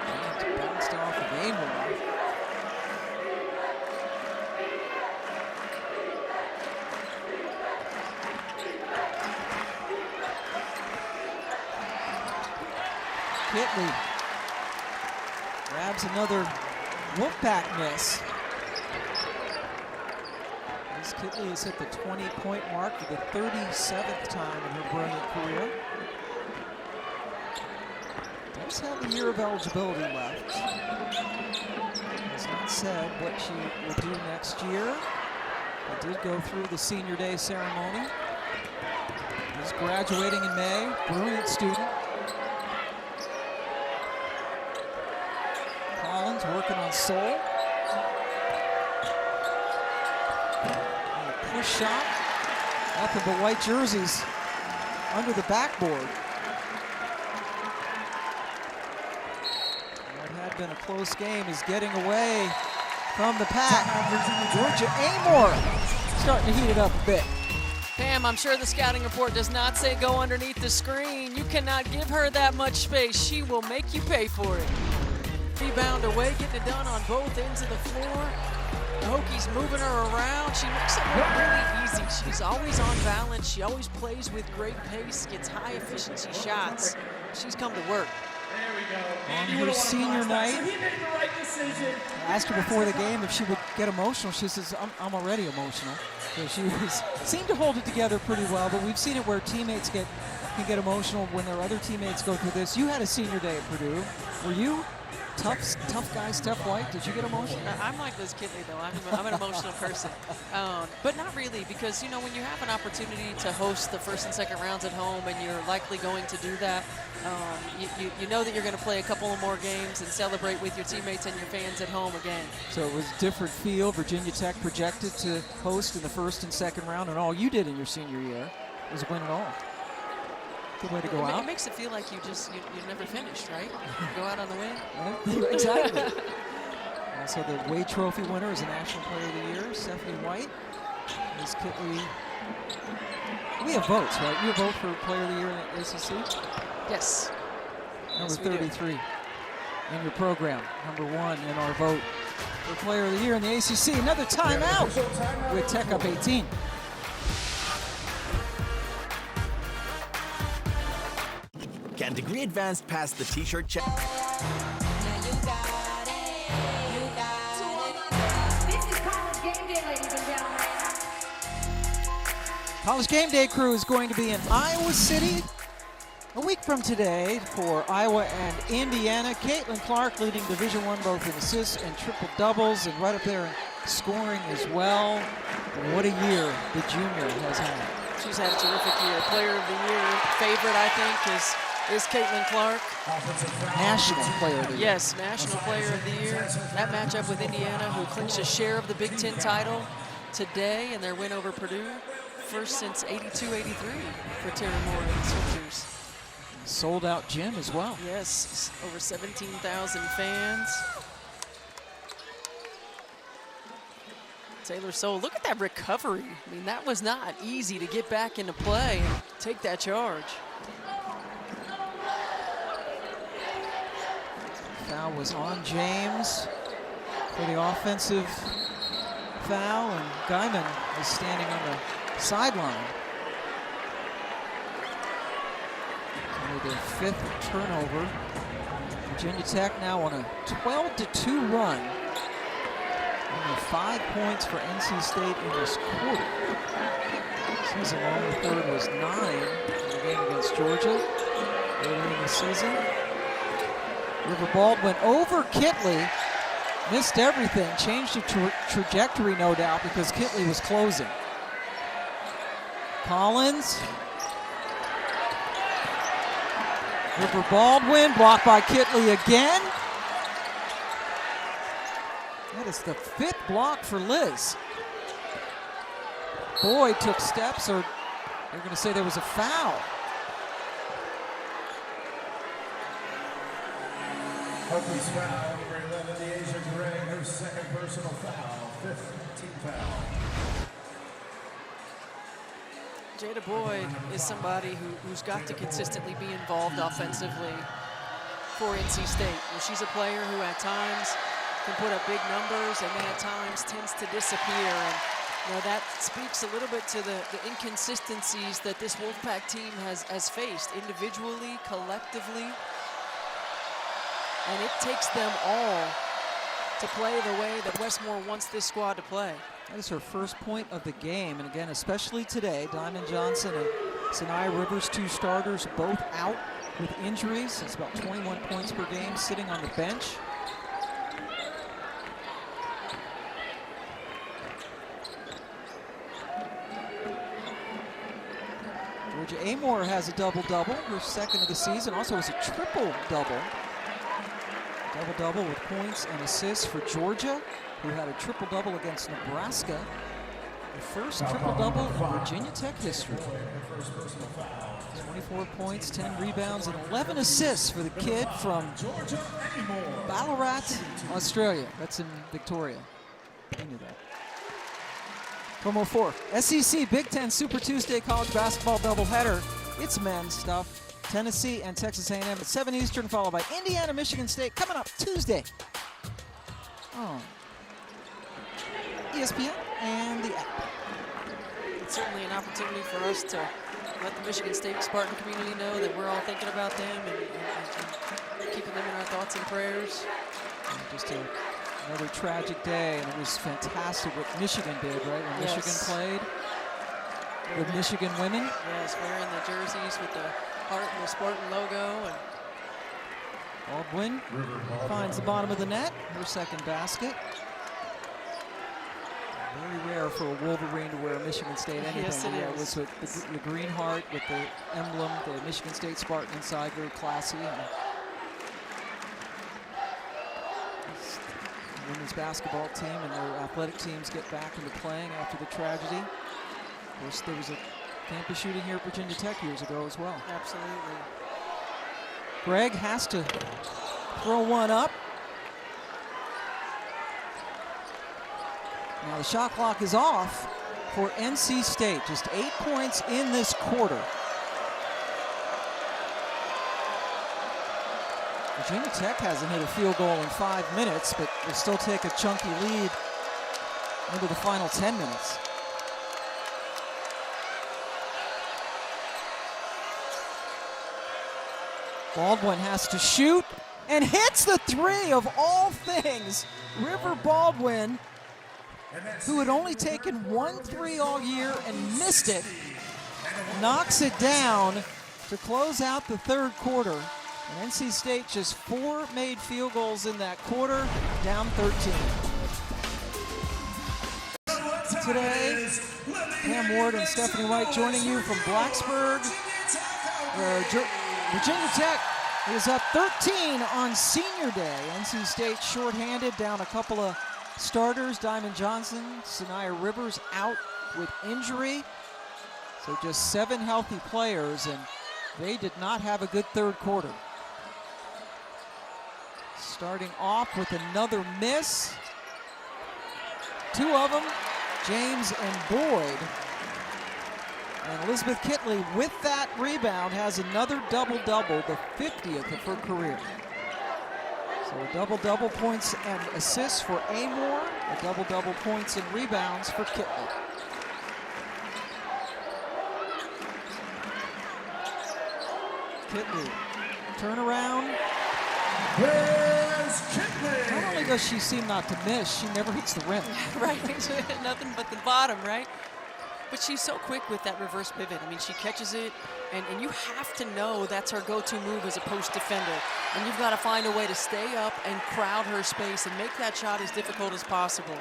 A: And bounced off of Amoore. Kitley grabs another Wolfpack miss. Kitley has hit the 20-point mark for the 37th time in her brilliant career. Does have a year of eligibility left. Has not said what she will do next year. But did go through the senior day ceremony. Is graduating in May. Brilliant student. Collins working on soul. Shot, nothing but white jerseys under the backboard. What had been a close game is getting away from the pack. Georgia Amoore starting to heat it up a bit.
B: Pam, I'm sure the scouting report does not say go underneath the screen. You cannot give her that much space. She will make you pay for it. Rebound away, getting it done on both ends of the floor. The Hokies moving her around. She makes it look really easy. She's always on balance. She always plays with great pace, gets high efficiency shots. She's come to work.
A: On her senior night, I asked her before the game if she would get emotional. She says, I'm already emotional. So she seemed to hold it together pretty well, but we've seen it where teammates can get emotional when their other teammates go through this. You had a senior day at Purdue. Were you tough guy, Steph White? Did you get emotional?
B: I'm like Liz Kitley, though. I'm an emotional person. But not really, because, you know, when you have an opportunity to host the first and second rounds at home and you're likely going to do that, you know that you're going to play a couple of more games and celebrate with your teammates and your fans at home again.
A: So it was a different feel. Virginia Tech projected to host in the first and second round, and all you did in your senior year was win it all. Good way to go out.
B: It makes it feel like you never finished, right? Go out on the win.
A: Exactly. Also, the Wade Trophy winner is a National Player of the Year, Stephanie White. Ms. Kitley. We have votes, right? You vote for Player of the Year in the ACC?
B: Yes.
A: Number 33 in your program. Number 1 in our vote for Player of the Year in the ACC. Another timeout with Tech up 18.
E: Can Degree Advanced pass the t-shirt check?
A: College Game Day crew is going to be in Iowa City a week from today for Iowa and Indiana. Caitlin Clark leading Division I both in assists and triple doubles, and right up there in scoring as well. What a year the junior has had.
B: She's had a terrific year. Player of the Year favorite, I think, is Caitlin Clark.
A: National Player of the Year.
B: Yes, National Player of the Year. That matchup with Indiana, who clinched a share of the Big Ten title today in their win over Purdue. First since 82-83 for Terry Moore and the Soldiers.
A: Sold out gym as well.
B: Yes, over 17,000 fans. Taylor Soule, look at that recovery. I mean, that was not easy to get back into play and take that charge.
A: Foul was on James for the offensive foul, and Guyman is standing on the sideline. Only their 5th turnover. Virginia Tech now on a 12-2 run. Only 5 points for NC State in this quarter. Season long, the third was 9 in the game against Georgia early in the season. River Baldwin over Kitley. Missed everything, changed the trajectory, no doubt, because Kitley was closing. Collins. River Baldwin, blocked by Kitley again. That is the 5th block for Liz. Boyd took steps, or they're going to say there was a foul.
D: Hokies foul, number 11, Aziaha Gray, her 2nd personal foul, 5th team foul.
B: Jada Boyd is somebody who's got to consistently be involved offensively for NC State. She's a player who at times can put up big numbers and then at times tends to disappear. And that speaks a little bit to the inconsistencies that this Wolfpack team has faced individually, collectively. And it takes them all to play the way that Westmore wants this squad to play.
A: That is her first point of the game, and again, especially today, Diamond Johnson and Sanaya Rivers, 2 starters, both out with injuries. It's about 21 points per game sitting on the bench. Georgia Amoore has a double-double, her 2nd of the season, also has a triple-double. Double-double with points and assists for Georgia, who had a triple-double against Nebraska. The first triple-double in Virginia Tech history. 24 points, 10 rebounds, and 11 assists for the kid from Ballarat, Australia. That's in Victoria. I knew that. Promo 4, SEC Big Ten Super Tuesday College Basketball doubleheader. It's men's stuff. Tennessee and Texas A&M at 7 Eastern, followed by Indiana, Michigan State, coming up Tuesday on ESPN and the app.
B: It's certainly an opportunity for us to let the Michigan State Spartan community know that we're all thinking about them and keeping them in our thoughts and prayers.
A: And just another tragic day, and it was fantastic what Michigan did, right? When Michigan played with Michigan women.
B: Yes, wearing the jerseys with the heart and the Spartan logo. And
A: Baldwin finds the bottom of the net, her 2nd basket. Very rare for a Wolverine to wear a Michigan State anything.
B: Yes, it
A: It
B: is.
A: was with the green heart with the emblem, the Michigan State Spartan inside, very classy. And the women's basketball team and their athletic teams get back into playing after the tragedy. Of course, there was a campus shooting here at Virginia Tech years ago as well.
B: Absolutely.
A: Greg has to throw one up. Now the shot clock is off for NC State. Just 8 points in this quarter. Virginia Tech hasn't hit a field goal in 5 minutes, but will still take a chunky lead into the final 10 minutes. Baldwin has to shoot and hits the 3 of all things. River Baldwin, who had only taken 1 3 all year and missed it, knocks it down to close out the 3rd quarter. And NC State just 4 made field goals in that quarter, down 13. Today, Pam Ward and Stephanie White joining you from Blacksburg, where Virginia Tech is up 13 on senior day. NC State shorthanded, down a couple of starters. Diamond Johnson, Sanaya Rivers out with injury. So just 7 healthy players, and they did not have a good 3rd quarter. Starting off with another miss. 2 of them, James and Boyd. And Elizabeth Kitley, with that rebound, has another double-double, the 50th of her career. So a double-double, points and assists for Amoore, a double-double, points and rebounds for Kitley. Kitley. Turnaround.
D: Here's Kitley.
A: Not only does she seem not to miss, she never hits the rim.
B: Right, nothing but the bottom, right? But she's so quick with that reverse pivot. I mean, she catches it, and you have to know that's her go-to move as a post defender. And you've got to find a way to stay up and crowd her space and make that shot as difficult as possible.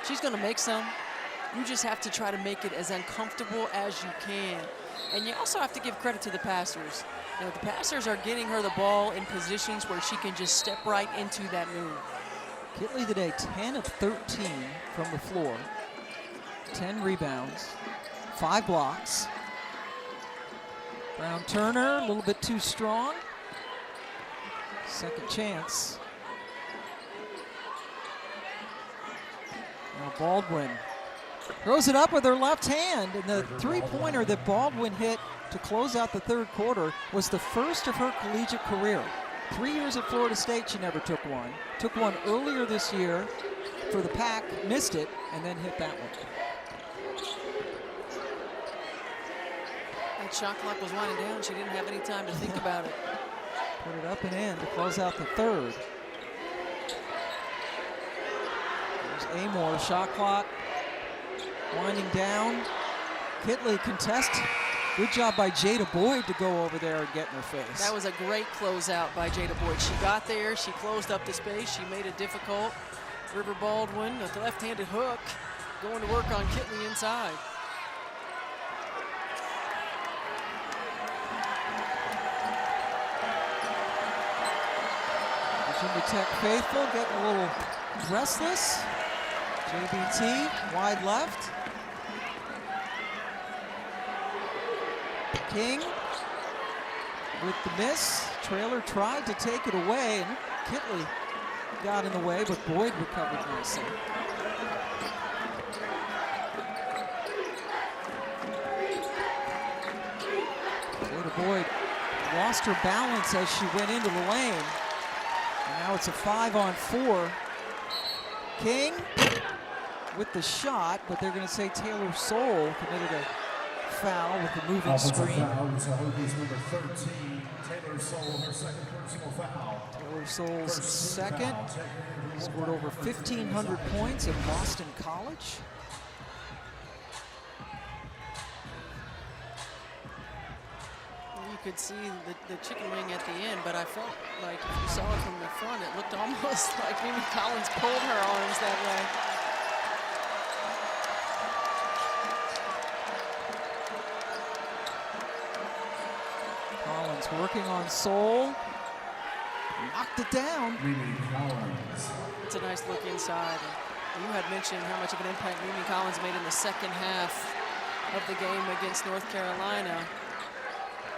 B: She's going to make some. You just have to try to make it as uncomfortable as you can. And you also have to give credit to the passers. You know, the passers are getting her the ball in positions where she can just step right into that move.
A: Kitley today 10 of 13 from the floor. 10 rebounds, 5 blocks. Brown Turner, a little bit too strong. Second chance. Now Baldwin throws it up with her left hand, and the three-pointer that Baldwin hit to close out the third quarter was the first of her collegiate career. 3 years at Florida State, she never took one. Took one earlier this year for the Pack, missed it, and then hit that one.
B: That shot clock was winding down. She didn't have any time to think about it.
A: Put it up and in to close out the third. There's Amoore, shot clock winding down. Kitley contest. Good job by Jada Boyd to go over there and get in her face.
B: That was a great closeout by Jada Boyd. She got there, she closed up the space, she made it difficult. River Baldwin, a left-handed hook, going to work on Kitley inside.
A: Virginia Tech faithful getting a little restless. JBT wide left. King with the miss. Trailer tried to take it away, and Kitley got in the way, but Boyd recovered nicely. Jada Boyd lost her balance as she went into the lane. And now it's a 5-on-4. King with the shot, but they're going to say Taylor Soule committed a foul with the moving screen.
D: Hokies number 13, Taylor Soule, her second personal foul.
A: Taylor Soule's second. Scored over 1,500 points at Boston College.
B: You could see the chicken wing at the end, but I felt like if you saw it from the front, it looked almost like Mimi Collins pulled her arms that way.
A: Collins working on Soule. Knocked it down.
D: Mimi Collins.
B: It's a nice look inside. And you had mentioned how much of an impact Mimi Collins made in the second half of the game against North Carolina.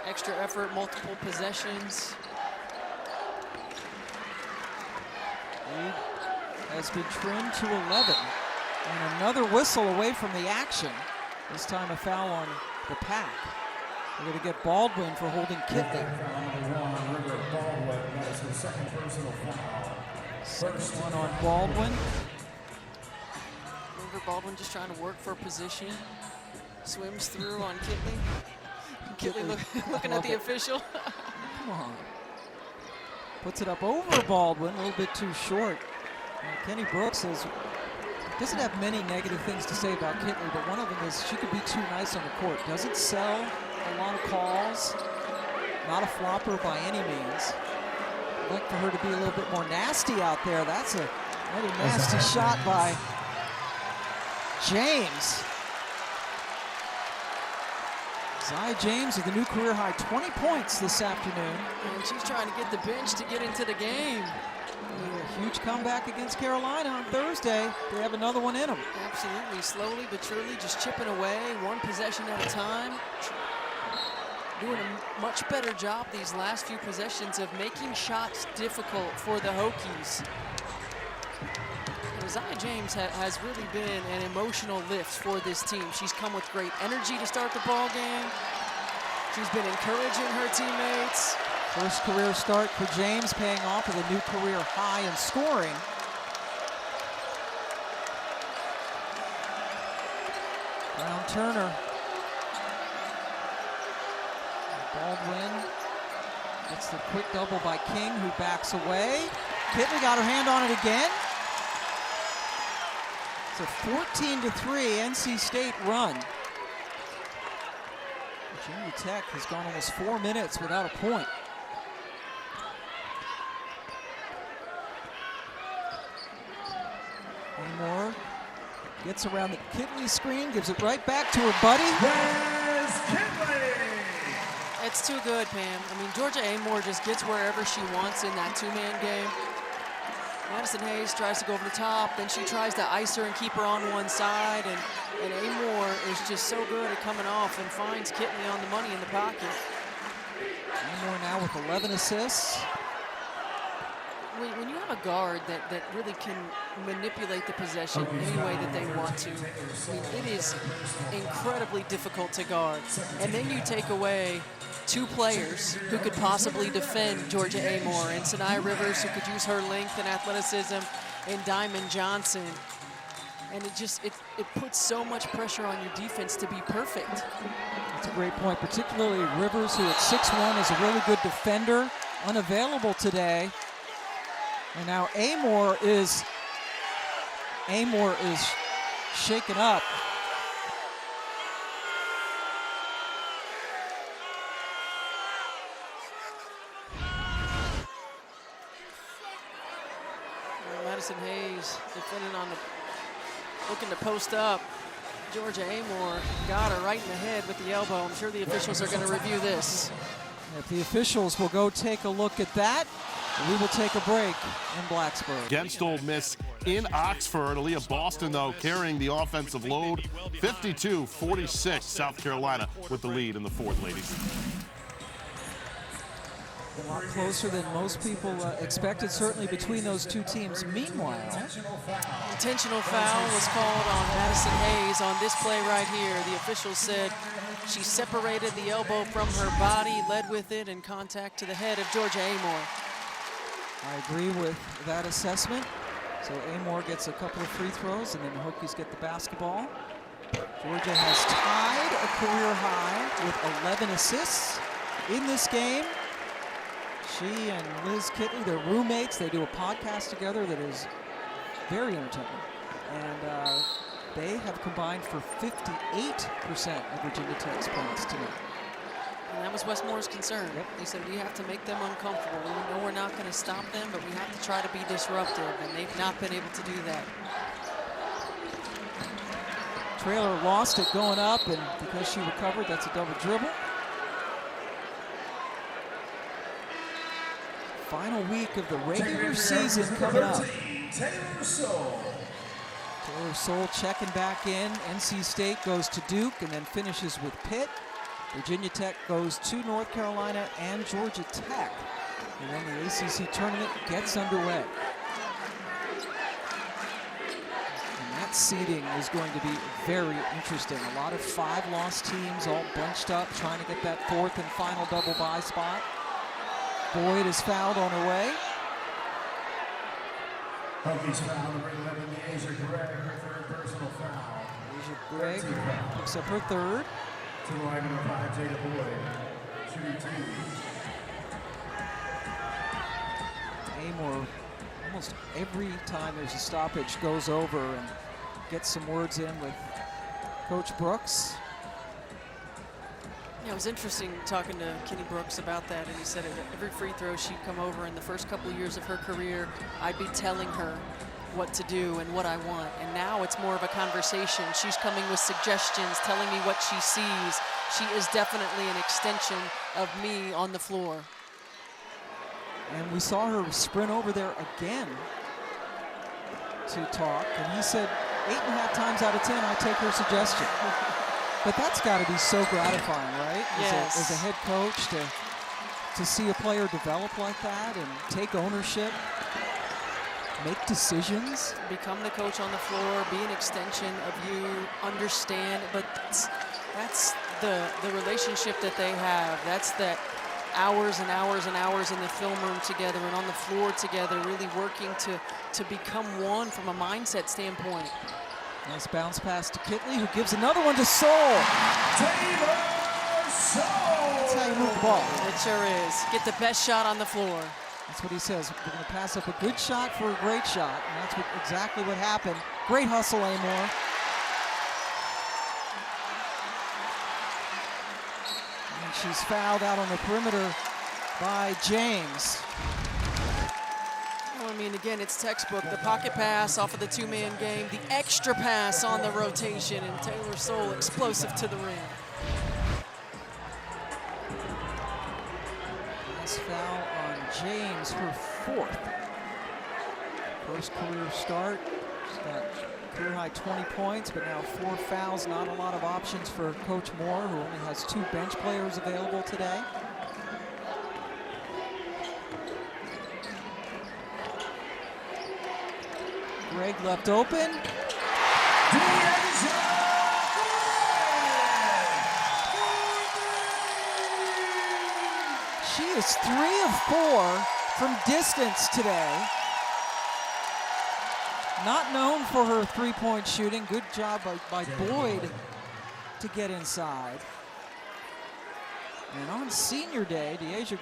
B: Extra effort, multiple possessions.
A: Lead has been trimmed to 11. And another whistle away from the action. This time a foul on the Pack. We're going to get Baldwin for holding Kitley.
D: River Baldwin, that is her second personal foul.
A: First one on Baldwin.
B: River Baldwin just trying to work for position. Swims through on Kitley. Kitley looking at the official.
A: Come on. Puts it up over Baldwin, a little bit too short. Kenny Brooks doesn't have many negative things to say about Kitley, but one of them is she could be too nice on the court. Doesn't sell a lot of calls. Not a flopper by any means. I'd like for her to be a little bit more nasty out there. That's another nasty shot by James. Aziaha James with a new career high 20 points this afternoon.
B: And she's trying to get the bench to get into the game.
A: A huge comeback against Carolina on Thursday. They have another one in them.
B: Absolutely, slowly but surely, just chipping away, one possession at a time. Doing a much better job these last few possessions of making shots difficult for the Hokies. Aziaha James has really been an emotional lift for this team. She's come with great energy to start the ball game. She's been encouraging her teammates.
A: First career start for James, paying off with a new career high in scoring. Brown Turner. Baldwin It's the quick double by King, who backs away. Kitley got her hand on it again. It's a 14-3 NC State run. Virginia Tech has gone almost 4 minutes without a point. Amoore gets around the Kitley screen, gives it right back to her buddy.
D: There's Kitley!
B: It's too good, Pam. I mean, Georgia Amoore just gets wherever she wants in that two-man game. Madison Hayes tries to go over the top, then she tries to ice her and keep her on one side, and Amoore is just so good at coming off and finds Kitley on the money in the pocket.
A: Amoore now with 11 assists.
B: When you have a guard that really can manipulate the possession any way that they want to, I mean, it is incredibly difficult to guard. And then you take away two players who could possibly defend Georgia Amoore, and Sanaya Rivers, who could use her length and athleticism, and Diamond Johnson. And it puts so much pressure on your defense to be perfect.
A: That's a great point, particularly Rivers, who at 6'1" is a really good defender, unavailable today. And now Amoore is shaken up.
B: Madison Hayes defending on looking to post up. Georgia Amoore got her right in the head with the elbow. I'm sure the officials are going to review this.
A: If the officials will go take a look at that, we will take a break in Blacksburg.
F: Against Ole Miss in Oxford. Aaliyah Boston, though, carrying the offensive load. 52-46, South Carolina with the lead in the fourth, ladies.
A: A lot closer than most people expected, certainly between those two teams. Meanwhile,
B: intentional foul was called on Madison Hayes on this play right here. The officials said she separated the elbow from her body, led with it, and contact to the head of Georgia Amoore.
A: I agree with that assessment. So Amoore gets a couple of free throws, and then the Hokies get the basketball. Georgia has tied a career high with 11 assists in this game. She and Liz Kitley, they're roommates. They do a podcast together that is very entertaining. And they have combined for 58% of Virginia Tech's points tonight.
B: And that was Westmore's concern. Yep. They said we have to make them uncomfortable. We know we're not going to stop them, but we have to try to be disruptive, and they've not been able to do that.
A: Traylor lost it going up, and because she recovered, that's a double dribble. Final week of the regular season coming up.
D: Taylor Soule.
A: Taylor Soule checking back in. NC State goes to Duke and then finishes with Pitt. Virginia Tech goes to North Carolina and Georgia Tech. And then the ACC tournament gets underway. And that seeding is going to be very interesting. A lot of 5-loss teams all bunched up trying to get that fourth and final double bye spot. Boyd is fouled on her way.
D: Hokies foul number 11, Aziaha Gregg, her third personal foul.
A: Aziaha Gregg picks up her third.
D: To line number 5, Jada Boyd, shooting 2.
A: Amoore, almost every time there's a stoppage, goes over and gets some words in with Coach Brooks.
B: Yeah, it was interesting talking to Kenny Brooks about that, and he said every free throw she'd come over in the first couple years of her career, I'd be telling her what to do and what I want. And now it's more of a conversation. She's coming with suggestions, telling me what she sees. She is definitely an extension of me on the floor.
A: And we saw her sprint over there again to talk, and he said 8.5 times out of 10 I take her suggestion. But that's got to be so gratifying, right?
B: Yes.
A: As a head coach to see a player develop like that and take ownership, make decisions.
B: Become the coach on the floor, be an extension of you, understand, but that's the relationship that they have. That's that hours and hours and hours in the film room together and on the floor together, really working to become one from a mindset standpoint.
A: Nice bounce pass to Kitley, who gives another one to Soule.
D: Taylor Soule.
A: That's how you move the ball.
B: It sure is. Get the best shot on the floor.
A: That's what he says. We're going to pass up a good shot for a great shot, and that's exactly what happened. Great hustle, Amoore. And she's fouled out on the perimeter by James.
B: Well, I mean, again, it's textbook. The pocket pass off of the two-man game, the extra pass on the rotation, and Taylor Soule explosive to the rim.
A: Last foul on James, her fourth. First career start. She's got career-high 20 points, but now 4 fouls. Not a lot of options for Coach Moore, who only has 2 bench players available today. Greg left open. She is 3 of 4 from distance today. Not known for her three-point shooting. Good job by Boyd to get inside. And on senior day, Aziaha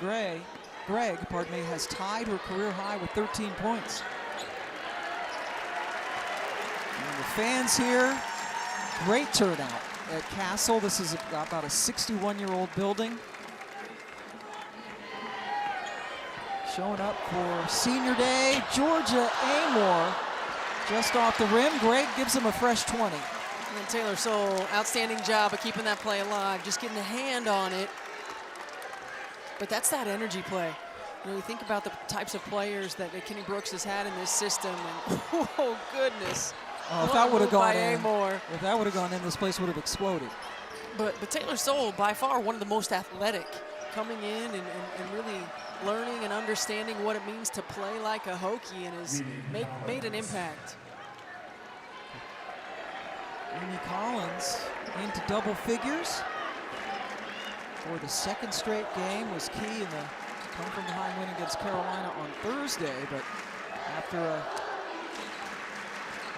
A: Greg has tied her career high with 13 points. And the fans here, great turnout at Castle. This is about a 61-year-old building. Showing up for senior day, Georgia Amoore. Just off the rim, Greg gives him a fresh 20.
B: And then Taylor Soule, outstanding job of keeping that play alive, just getting a hand on it. But that's that energy play. You know, you think about the types of players that Kenny Brooks has had in this system, and oh goodness.
A: Oh, if that would have gone in,
B: Amoore.
A: if that would have gone in, this place would have exploded.
B: But Taylor Soule, by far one of the most athletic, coming in and really learning and understanding what it means to play like a Hokie, and has made an impact.
A: Amy Collins into double figures for the second straight game. Was key in the come from behind win against Carolina on Thursday, but after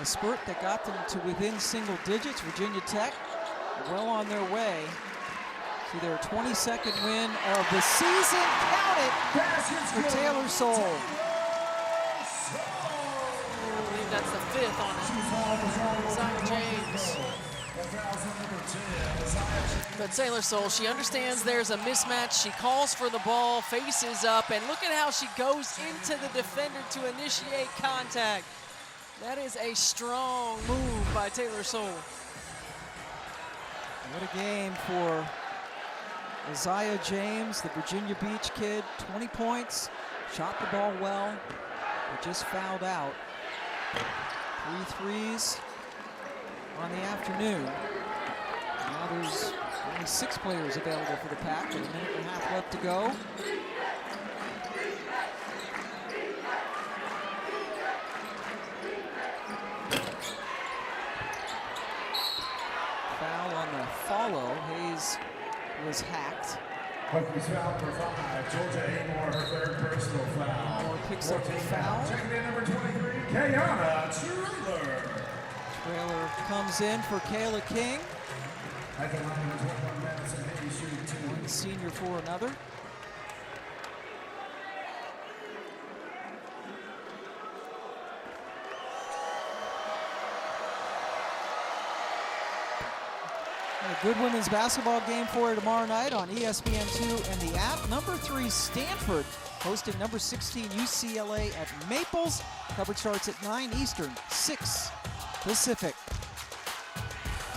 A: a spurt that got them to within single digits, Virginia Tech well on their way to their 22nd win of the season. Count it for Taylor Soule.
B: I believe that's the 5th on Aziaha James. But Taylor Soule, she understands there's a mismatch. She calls for the ball, faces up, and look at how she goes into the defender to initiate contact. That is a strong move by Taylor Soule.
A: What a game for Aziaha James, the Virginia Beach kid. 20 points, shot the ball well, but just fouled out. 3 threes on the afternoon. Now there's only 6 players available for the Pack with a minute and a half left to go. Foul on the follow. Hayes was hacked.
D: Hokies foul for 5. Georgia Amoore, her 3rd personal foul.
A: Amoore picks up the foul.
D: Checking in number 23, Kayana Trailer.
A: Trailer comes in for Kayla King.
D: At the line, 21 minutes and Hayes shooting 2.
A: One senior for another. A good women's basketball game for her tomorrow night on ESPN2 and the app. Number 3 Stanford hosting number 16 UCLA at Maples. Coverage starts at 9 Eastern, 6 Pacific.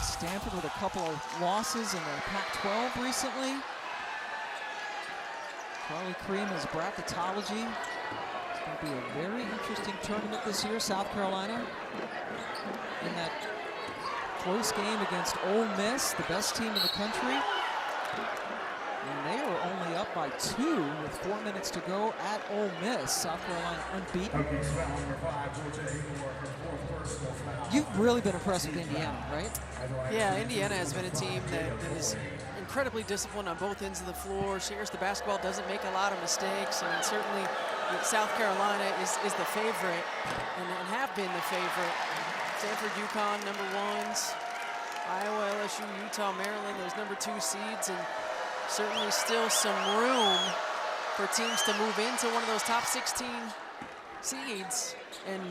A: Stanford with a couple of losses in the Pac-12 recently. Charlie Cream is bracketology. It's going to be a very interesting tournament this year. South Carolina in that close game against Ole Miss, the best team in the country. And they are only up by 2 with 4 minutes to go at Ole Miss. South Carolina unbeaten.
D: Hokies foul number 5, Georgia Amoore, her 4th personal foul.
A: You've really been impressed with Indiana, right?
B: Yeah, Indiana has been a team that is incredibly disciplined on both ends of the floor, shares the basketball, doesn't make a lot of mistakes. I mean, certainly South Carolina is the favorite and have been the favorite. Stanford, UConn, number 1s. Iowa, LSU, Utah, Maryland, those number 2 seeds. And Certainly still some room for teams to move into one of those top 16 seeds, and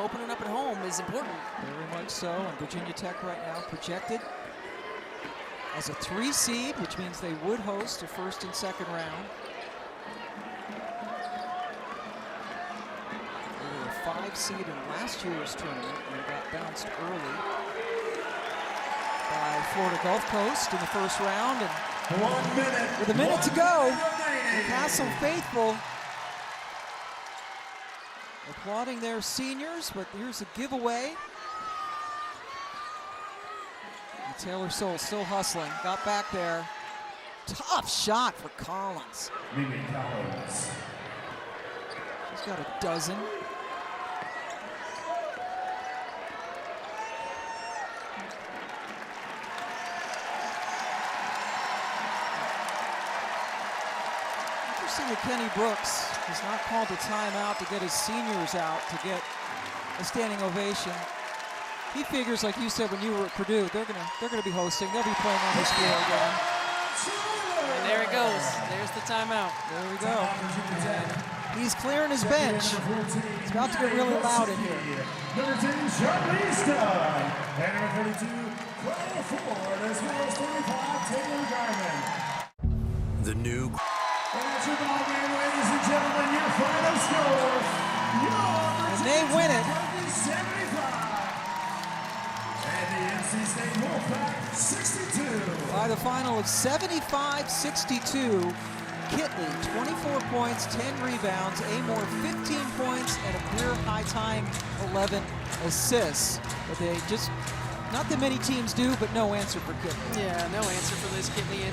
B: opening up at home is important.
A: Very much so, and Virginia Tech right now projected as a 3 seed, which means they would host a first and second round. They were a 5 seed in last year's tournament and got bounced early by Florida Gulf Coast in the first round. And
D: 1 minute.
A: with a minute to go, Newcastle faithful applauding their seniors, but here's a giveaway. And Taylor Soule still hustling, got back there. Tough shot for Collins.
D: Mimi Collins.
A: She's got a dozen. Interesting that Kenny Brooks has not called a timeout to get his seniors out to get a standing ovation. He figures, like you said when you were at Purdue, they're gonna be hosting. They'll be playing on this floor again.
B: And there it goes. There's the timeout.
A: There we go. And he's clearing his bench. It's about to get really loud in here.
D: Number 10, Charlista. And number 42, Claire Ford, as well as 25, Taylor Garman.
E: The new
D: And that's your ball game, ladies and gentlemen. Your final score.
A: And they win it.
D: 75. And the NC State Wolfpack 62.
A: By the final of 75-62, Kitley, 24 points, 10 rebounds, Amoore, 15 points, and a career high tying 11 assists. But they just, not that many teams do, but no answer for Kitley.
B: Yeah, no answer for this Kitley